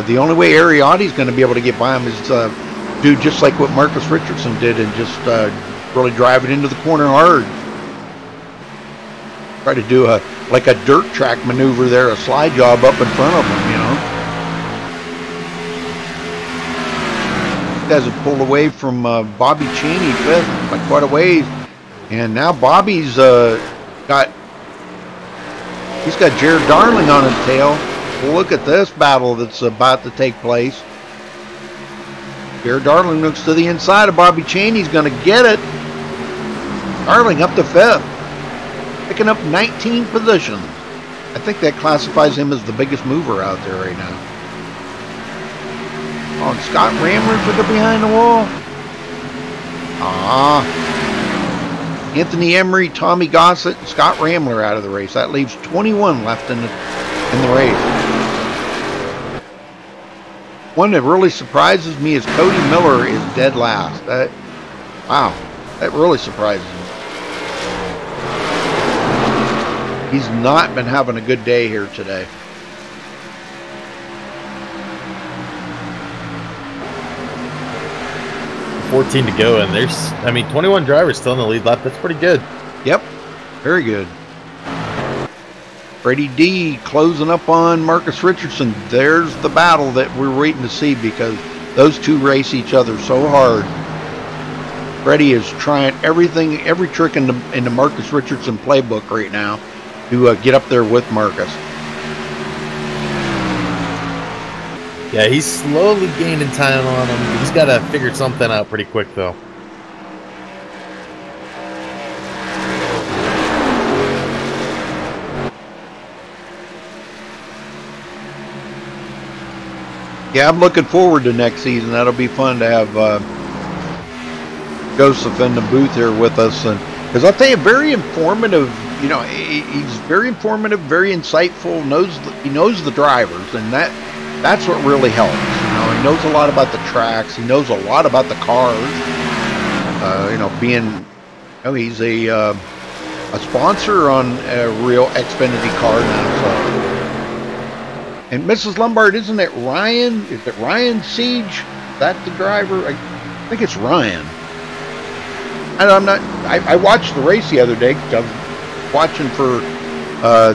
the only way Ariotti's going to be able to get by him is do just like what Marcus Richardson did and just really drive it into the corner hard. Try to do like a dirt track maneuver there, a slide job up in front of him, you know. These guys have pulled away from Bobby Cheney fifth by quite a ways, and now Bobby's got Jared Darling on his tail. Well, look at this battle that's about to take place. Jared Darling looks to the inside of Bobby Cheney. He's going to get it. Darling up to 5th. Picking up 19 positions. I think that classifies him as the biggest mover out there right now. Oh, and Scott Ramler for the behind the wall. Anthony Emery, Tommy Gossett, and Scott Ramler out of the race. That leaves 21 left in the race. One that really surprises me is Cody Miller is dead last. Wow, that really surprises me. He's not been having a good day here today. $14 to go, and there's, 21 drivers still in the lead lap. That's pretty good. Yep, very good. Freddie D closing up on Marcus Richardson. There's the battle that we're waiting to see, because those two race each other so hard. Freddie is trying everything, every trick in the Marcus Richardson playbook right now to get up there with Marcus. Yeah, he's slowly gaining time on him. He's got to figure something out pretty quick, though. Yeah, I'm looking forward to next season. That'll be fun to have Joseph in the booth here with us, and because I'll tell you, very informative. You know, he's very informative, very insightful. He knows the drivers, and that's what really helps. You know, he knows a lot about the tracks. He knows a lot about the cars. You know, he's a sponsor on a real Xfinity car now. So, And Mrs. Lombard, isn't it Ryan? Is it Ryan Siege? Is that the driver? I think it's Ryan. And I'm not. I watched the race the other day because I was watching for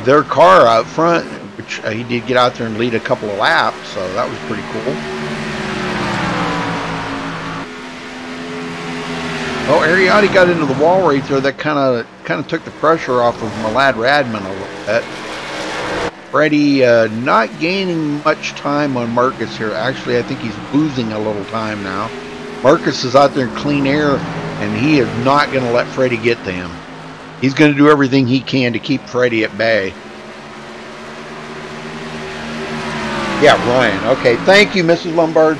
their car out front, which he did get out there and lead a couple of laps, so that was pretty cool. Oh, Ariotti got into the wall right there. That kind of took the pressure off of Malad Radman a little bit. Freddie not gaining much time on Marcus here. Actually, I think he's losing a little time now. Marcus is out there in clean air, and he is not going to let Freddie get to him. He's going to do everything he can to keep Freddie at bay. Yeah, Ryan. Okay, thank you, Mrs. Lombard.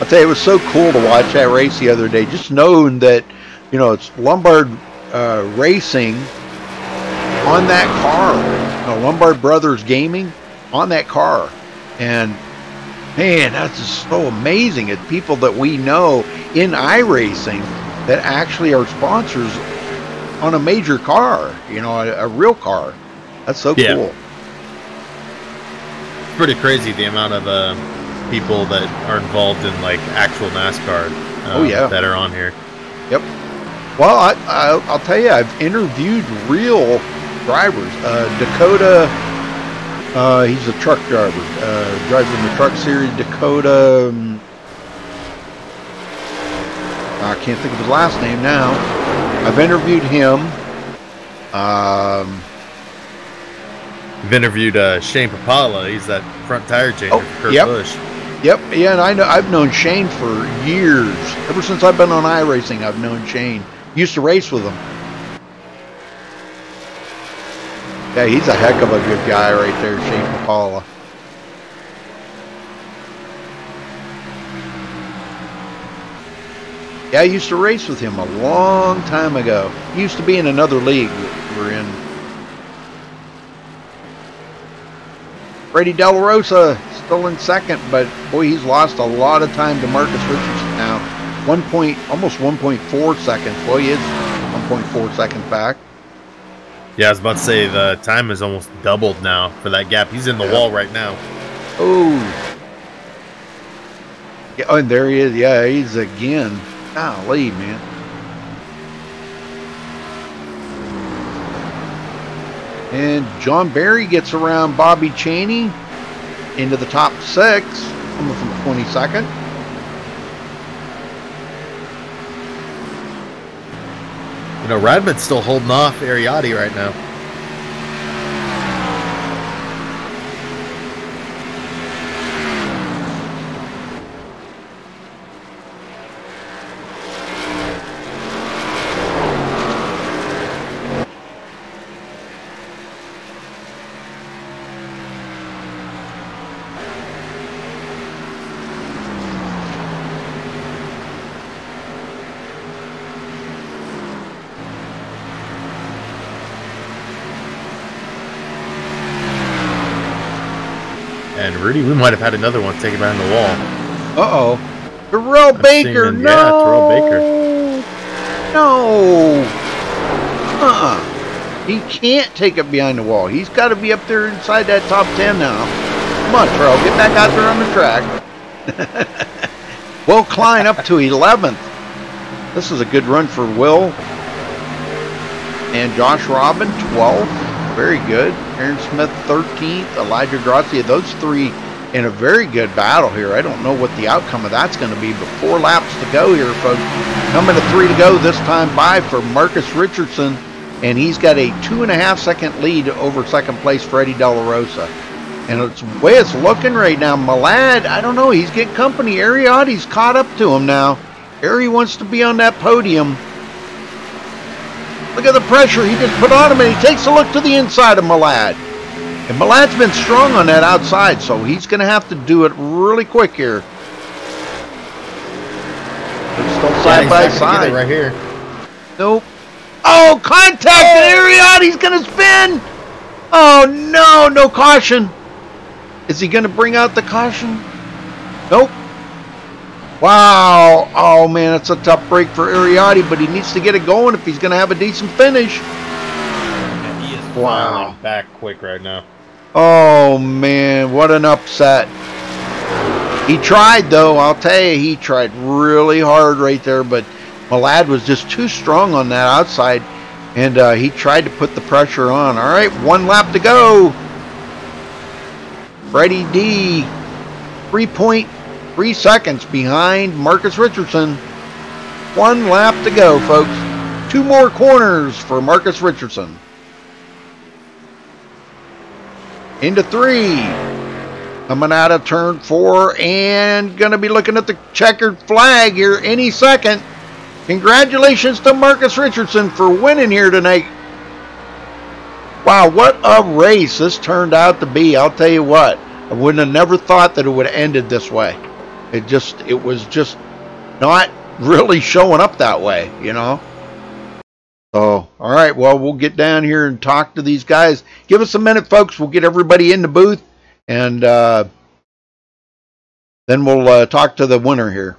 I'll tell you, it was so cool to watch that race the other day. Just knowing that, you know, it's Lombard racing on that car. You know, Lombard Brothers Gaming on that car. And, man, that's just so amazing. It's people that we know in iRacing that actually are sponsors on a major car, you know, a real car. That's so cool. It's pretty crazy the amount of people that are involved in like actual NASCAR that are on here. Yep. Well, I'll tell you, I've interviewed real drivers. Dakota, he's a truck driver, drives in the truck series. Dakota, I can't think of his last name now. I've interviewed him. You've interviewed Shane Papala. He's that front tire changer for Kurt Busch. Yep, yeah, and I've known Shane for years. Ever since I've been on iRacing, I've known Shane. Used to race with him. Yeah, he's a heck of a good guy right there, Shane Papala. Yeah, I used to race with him a long time ago. He used to be in another league we're in. Freddie De La Rosa still in second, but boy, he's lost a lot of time to Marcus Richardson now. Almost 1.4 seconds. Boy, he is 1.4 seconds back. Yeah, I was about to say the time is almost doubled now for that gap. He's in the wall right now. Oh. Yeah, oh, and there he is. Yeah, he's again. Golly, man. And John Barry gets around Bobby Chaney into the top 6, coming from 22nd. You know, Radman's still holding off Ariotti right now. And Rudy, we might have had another one taken behind the wall. Uh-oh. Terrell Baker, no! Yeah, Terrell Baker. No! He can't take it behind the wall. He's got to be up there inside that top 10 now. Come on, Terrell, get back out there on the track. Will Klein up to 11th. This is a good run for Will. And Josh Robin, 12th. Very good. Aaron Smith, 13th. Elijah Gracia. Those three in a very good battle here. I don't know what the outcome of that's going to be, but 4 laps to go here, folks. Coming to 3 to go this time by for Marcus Richardson, and he's got a 2.5 second lead over second place Freddie De La Rosa. And it's the way it's looking right now. Malad, I don't know. He's getting company. Ariotti's caught up to him now. Ari wants to be on that podium. Look at the pressure he just put on him, and he takes a look to the inside of Malad. And Malad's been strong on that outside, so he's going to have to do it really quick here. They're still side by side. Right here. Nope. Oh, contact! Ariotti's going to spin! Oh, no, no caution. Is he going to bring out the caution? Nope. Wow. Oh, man, it's a tough break for Ariotti, but he needs to get it going if he's going to have a decent finish. Yeah, he is flying back quick right now. Oh, man, what an upset. He tried, though. I'll tell you, he tried really hard right there, but Malad was just too strong on that outside, and he tried to put the pressure on. All right, 1 lap to go. Freddie D, 3.3 seconds behind Marcus Richardson. 1 lap to go, folks. 2 more corners for Marcus Richardson. Into 3. Coming out of turn 4 and going to be looking at the checkered flag here any second. Congratulations to Marcus Richardson for winning here tonight. Wow, what a race this turned out to be. I'll tell you what, I wouldn't have never thought that it would have ended this way. It was just not really showing up that way, you know. So, all right, well, we'll get down here and talk to these guys. Give us a minute, folks. We'll get everybody in the booth, and then we'll talk to the winner here.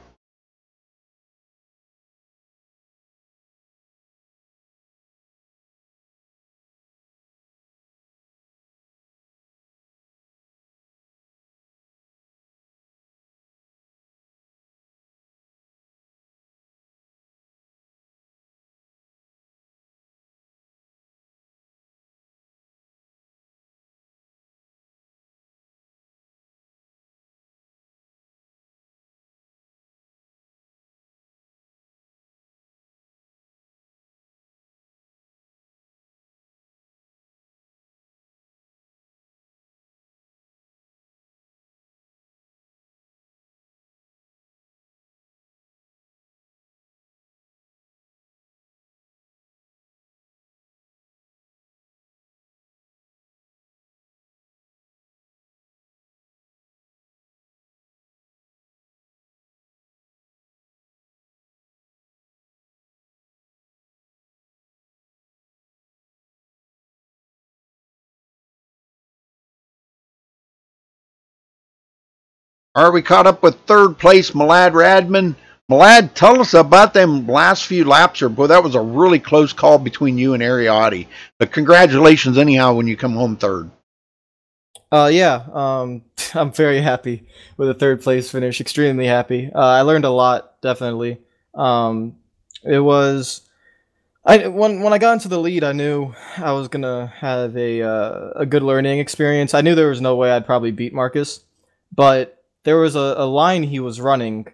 Are we caught up with 3rd place, Malad Radman? Malad, tell us about them last few laps. Boy, that was a really close call between you and Ariotti. But congratulations anyhow when you come home 3rd. I'm very happy with a 3rd place finish. Extremely happy. I learned a lot, definitely. It was... when I got into the lead, I knew I was going to have a good learning experience. I knew there was no way I'd probably beat Marcus, but there was a line he was running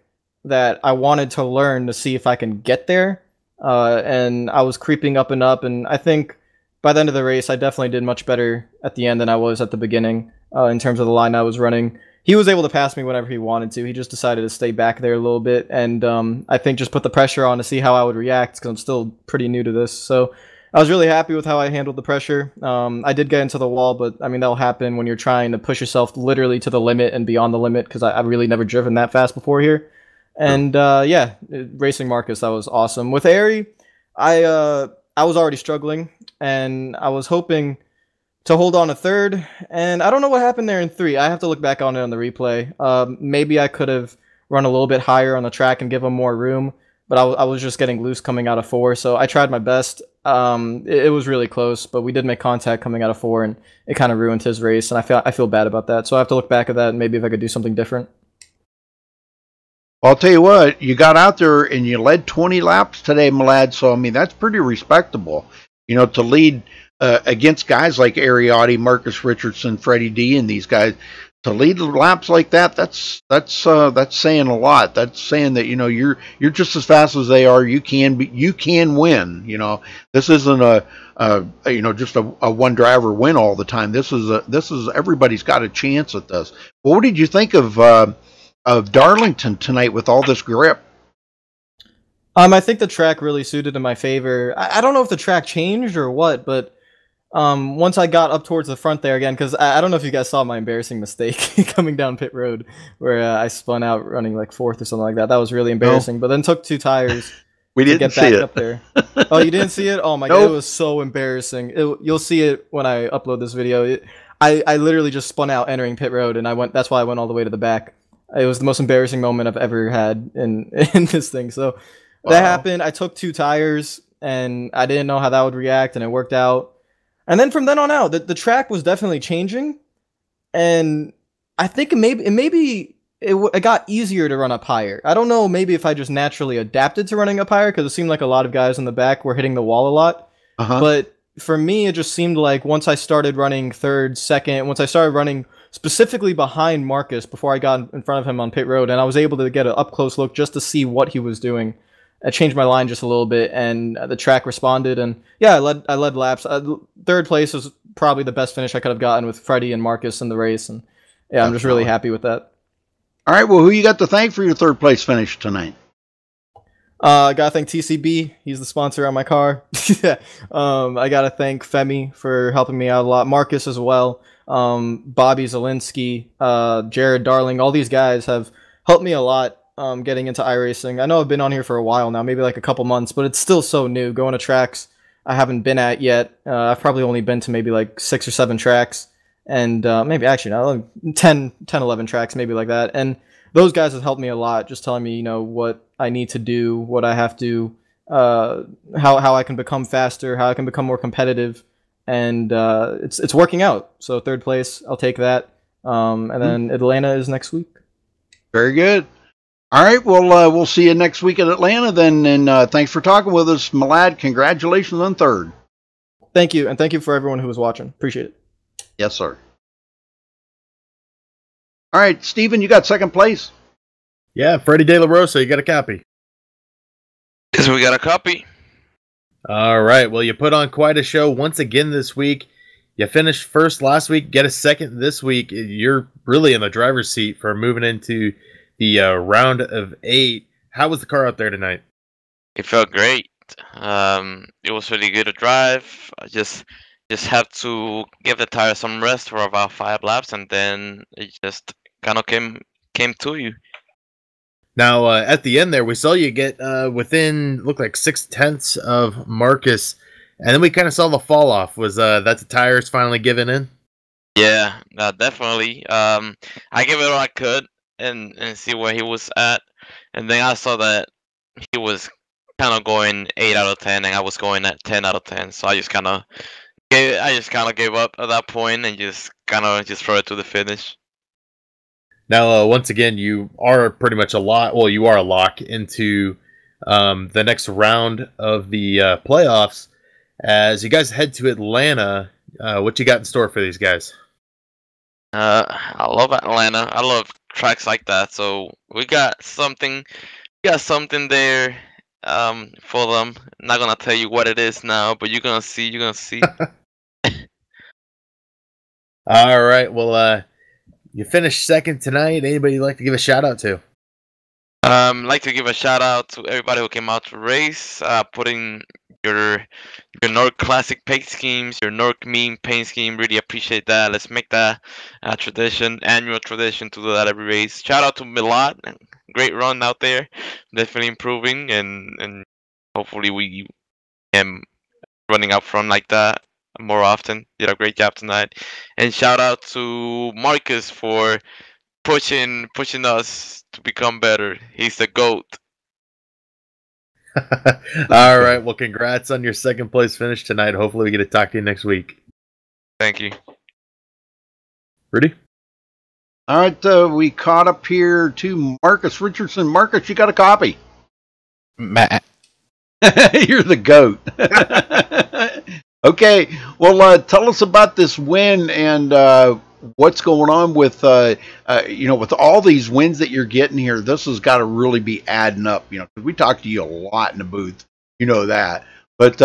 that I wanted to learn to see if I can get there, and I was creeping up and up, and I think by the end of the race, I definitely did much better at the end than I was at the beginning in terms of the line I was running. He was able to pass me whenever he wanted to. He just decided to stay back there a little bit, and I think just put the pressure on to see how I would react, because I'm still pretty new to this. So I was really happy with how I handled the pressure. I did get into the wall, but I mean, that'll happen when you're trying to push yourself literally to the limit and beyond the limit, because I've really never driven that fast before here. And yeah, racing Marcus, that was awesome. With Ari, I was already struggling, and I was hoping to hold on to 3rd, and I don't know what happened there in 3. I have to look back on it on the replay. Maybe I could have run a little bit higher on the track and give him more room, but I was just getting loose coming out of 4, so I tried my best. It was really close, but we did make contact coming out of 4, and it kind of ruined his race, and I feel bad about that. So I have to look back at that and maybe if I could do something different. I'll tell you what, you got out there and you led 20 laps today, Malad, so I mean, that's pretty respectable. You know, to lead against guys like Ariotti, Marcus Richardson, Freddie D, and these guys, to lead laps like that, that's saying a lot. That's saying that, you know, you're just as fast as they are. You can win. You know, this isn't you know, just a one driver win all the time. This is everybody's got a chance at this. Well, what did you think of Darlington tonight with all this grip? I think the track really suited in my favor. I don't know if the track changed or what, but once I got up towards the front there again, because I don't know if you guys saw my embarrassing mistake coming down pit road where I spun out running like 4th or something like that. That was really embarrassing. No. But then took 2 tires we didn't to get back see it. Up there. Oh, you didn't see it? Oh my God, it was so embarrassing. You'll see it when I upload this video. I literally just spun out entering pit road, and that's why I went all the way to the back. It was the most embarrassing moment I've ever had in this thing. So that happened. I took 2 tires, and I didn't know how that would react, and it worked out. And then from then on out, the track was definitely changing, and I think it got easier to run up higher. I don't know, maybe if I just naturally adapted to running up higher, because it seemed like a lot of guys in the back were hitting the wall a lot. But for me, it just seemed like once I started running third, second, once I started running specifically behind Marcus before I got in front of him on pit road, and I was able to get an up-close look just to see what he was doing, I changed my line just a little bit, and the track responded, and yeah, I led laps. Third place was probably the best finish I could have gotten with Freddie and Marcus in the race, and yeah, I'm just really happy with that. All right, well, who you got to thank for your third place finish tonight? I gotta thank TCB. He's the sponsor on my car. I gotta thank Femi for helping me out a lot. Marcus as well. Bobby Zielinski, Jared Darling. All these guys have helped me a lot getting into iRacing. I know I've been on here for a while now, maybe like a couple months, but it's still so new. Going to tracks I haven't been at yet. I've probably only been to maybe like 6 or 7 tracks. And maybe actually no, 10, 11 tracks, maybe like that. And those guys have helped me a lot, just telling me, what I need to do, what I have to, how I can become faster, how I can become more competitive, and it's working out. So third place, I'll take that. And then Atlanta is next week. Very good. All right, well, we'll see you next week at Atlanta then, and thanks for talking with us, Malad. Congratulations on third. Thank you, and thank you for everyone who was watching. Appreciate it. Yes, sir. All right, Steven, you got second place. Yeah, Freddie De La Rosa, you got a copy. Yes, we got a copy. All right, well, you put on quite a show once again this week. You finished first last week, get a second this week. You're really in the driver's seat for moving into the round of 8. How was the car out there tonight? It felt great. It was really good to drive. I just have to give the tire some rest for about 5 laps, and then it just kind of came to you. Now, at the end there, we saw you get within, looked like 6/10 of Marcus, and then we kind of saw the fall off. Was that the tires finally giving in? Yeah, definitely. I gave it all I could and see where he was at, and then I saw that he was kind of going 8 out of 10, and I was going at 10 out of 10. So I just kind of gave up at that point and just throw it to the finish. Now, once again, you are pretty much you are a lock into the next round of the playoffs. As you guys head to Atlanta, what you got in store for these guys? I love Atlanta. I love tracks like that. So we got something there for them. I'm not gonna tell you what it is now, but you're gonna see. All right. Well, you finished second tonight. Anybody you'd like to give a shout out to? I'd like to give a shout out to everybody who came out to race, putting your Nork Classic paint schemes, your Nork meme paint scheme. Really appreciate that. Let's make that a tradition, annual tradition, to do that every race. Shout out to Milad. Great run out there. Definitely improving, and hopefully we am running out front like that more often. Did a great job tonight. And shout out to Marcus for pushing us to become better. He's the GOAT. All right. Well, congrats on your second place finish tonight. Hopefully we get to talk to you next week. Thank you. Rudy? All right. We caught up here to Marcus Richardson. Marcus, you got a copy. Matt. You're the GOAT. Okay. Well, tell us about this win and what's going on with with all these wins that you're getting here. This has got to really be adding up, because we talk to you a lot in the booth, that. But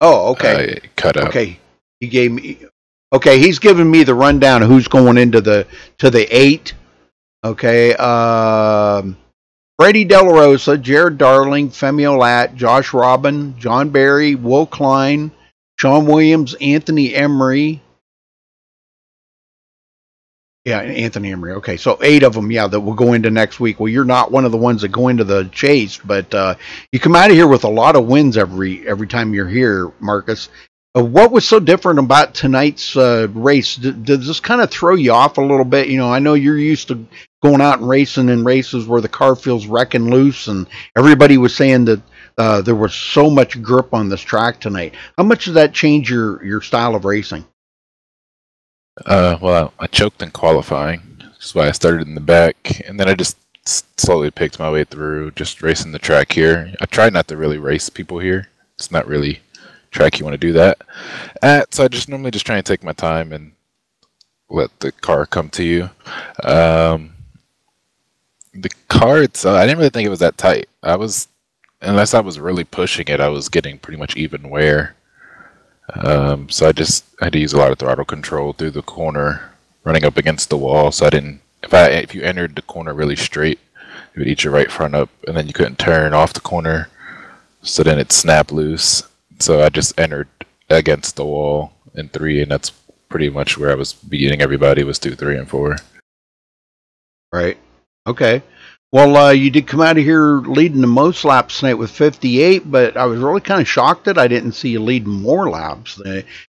okay, cut out. Okay, he gave me. Okay, he's giving me the rundown of who's going into the 8. Okay, Brady De La Rosa, Jared Darling, Femi Olat, Josh Robin, John Barry, Will Klein, Sean Williams, Anthony Emery. Yeah, Anthony Emery. Okay, so 8 of them, that will go into next week. Well, you're not one of the ones that go into the chase, but you come out of here with a lot of wins every time you're here, Marcus. What was so different about tonight's race? Does this kind of throw you off a little bit? I know you're used to going out and racing in races where the car feels wrecking loose, and everybody was saying that there was so much grip on this track tonight. How much did that change your style of racing? Well, I choked in qualifying. That's why I started in the back, and then I just slowly picked my way through, just racing the track here. I try not to really race people here. It's not really track you want to do that at, so I just normally just try and take my time and let the car come to you. The car itself, I didn't really think it was that tight. Unless I was really pushing it, I was getting pretty much even wear. So I had to use a lot of throttle control through the corner, running up against the wall. So if you entered the corner really straight, it would eat your right front up, and then you couldn't turn off the corner. So then it snapped loose. So I just entered against the wall in 3, and that's pretty much where I was beating everybody, was 2, 3, and 4. Right. Okay. Well, you did come out of here leading the most laps tonight with 58, but I was really kind of shocked that I didn't see you lead more laps.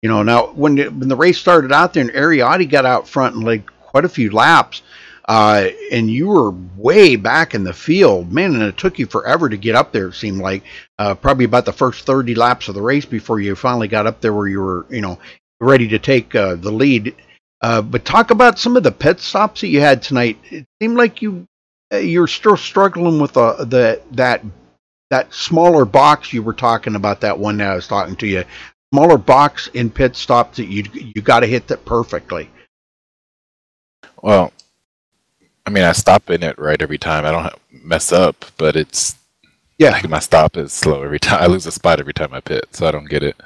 Now when the race started out there, and Ariotti got out front and led quite a few laps, and you were way back in the field, man, and it took you forever to get up there. It seemed like probably about the first 30 laps of the race before you finally got up there where you were, ready to take the lead. But talk about some of the pit stops that you had tonight. It seemed like you're still struggling with that smaller box you were talking about, that one that I was talking to you. Smaller box in pit stops that you got to hit that perfectly. Well, I mean, I stop in it right every time. I don't mess up, but like my stop is slow every time. I lose a spot every time I pit, so I don't get it.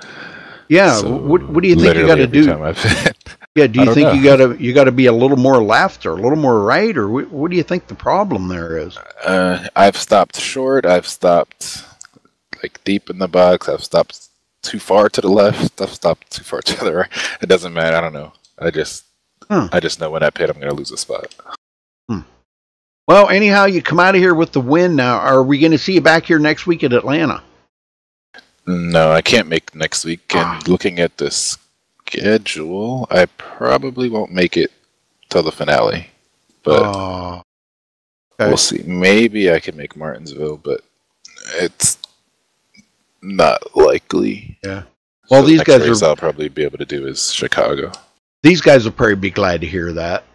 Yeah, So what do you think you got to do? Time I pit. Yeah, do you think you got to be a little more left or a little more right, or what do you think the problem there is? I've stopped short. I've stopped like deep in the box. I've stopped too far to the left. I've stopped too far to the right. It doesn't matter. I don't know. I just know when I pit, I'm going to lose a spot. Well, anyhow, you come out of here with the win. Now, are we going to see you back here next week at Atlanta? No, I can't make next week. And looking at the schedule, I probably won't make it till the finale. But we'll see. Maybe I can make Martinsville, but it's not likely. Yeah. Well, so these the guys next race I'll probably be able to do is Chicago. These guys will probably be glad to hear that.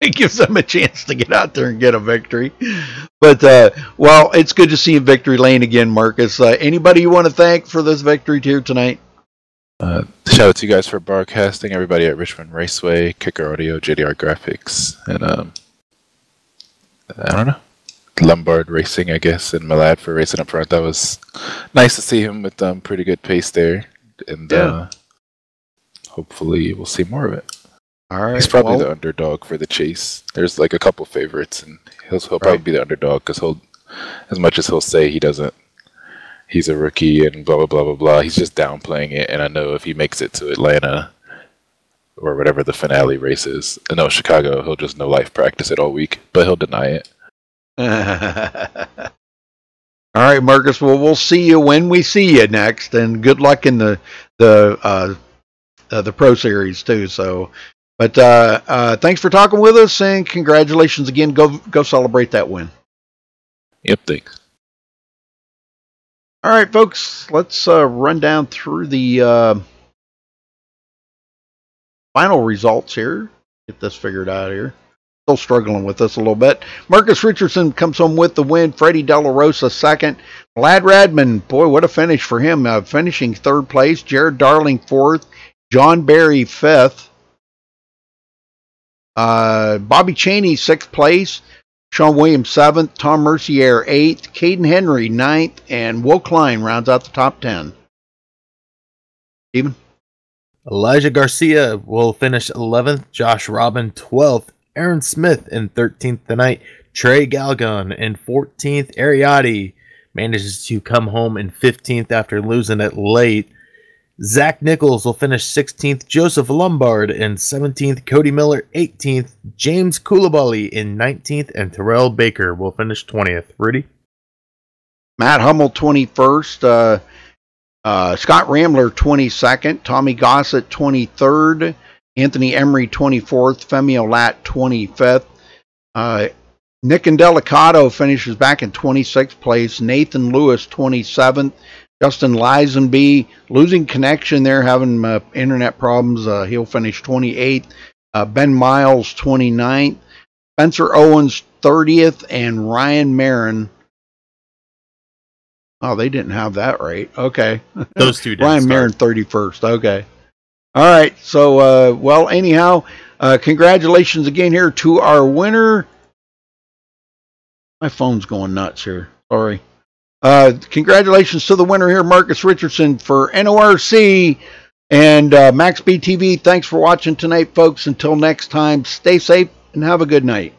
It gives them a chance to get out there and get a victory. But, well, it's good to see you in victory lane again, Marcus. Anybody you want to thank for this victory here tonight? Shout out to you guys for broadcasting, everybody at Richmond Raceway, Kicker Audio, JDR Graphics, and I don't know, Lombard Racing, I guess, and Malad for racing up front. That was nice to see him with pretty good pace there, and hopefully we'll see more of it. All right, he's probably the underdog for the chase. There's like a couple favorites, and he'll probably be the underdog because as much as he'll say he's a rookie and blah blah blah blah blah, he's just downplaying it. And I know if he makes it to Atlanta or whatever the finale race is, Chicago, he'll just no life practice it all week, but he'll deny it. All right, Marcus. Well, we'll see you when we see you next, and good luck in the Pro Series too. So. But thanks for talking with us, and congratulations again. Go celebrate that win. Yep, thanks. All right, folks, let's run down through the final results here. Get this figured out here. Still struggling with this a little bit. Marcus Richardson comes home with the win. Freddie De La Rosa second. Lad Radman, boy, what a finish for him. Finishing third place. Jared Darling fourth. John Barry fifth. Bobby Cheney, 6th place. Sean Williams, 7th. Tom Mercier, 8th. Caden Henry, 9th. And Will Klein rounds out the top 10. Steven? Elijah Garcia will finish 11th. Josh Robin, 12th. Aaron Smith in 13th tonight. Trey Galgon in 14th. Ariotti manages to come home in 15th after losing it late. Zach Nichols will finish 16th, Joseph Lombard in 17th, Cody Miller 18th, James Koulibaly in 19th, and Terrell Baker will finish 20th. Rudy? Matt Hummel 21st, Scott Rambler 22nd, Tommy Gossett 23rd, Anthony Emery 24th, Femi Olat 25th, Nick and Delicato finishes back in 26th place. Nathan Lewis, 27th. Justin Lisenby, losing connection there, having internet problems. He'll finish 28th. Ben Miles, 29th. Spencer Owens, 30th. And Ryan Marin. Oh, they didn't have that right. Okay. Those two didn't Ryan Marin, 31st. Okay. All right. So, well, anyhow, congratulations again here to our winner. My phone's going nuts here. Sorry. Congratulations to the winner here, Marcus Richardson for NORC and MaxSpeedTV. Thanks for watching tonight, folks. Until next time, stay safe and have a good night.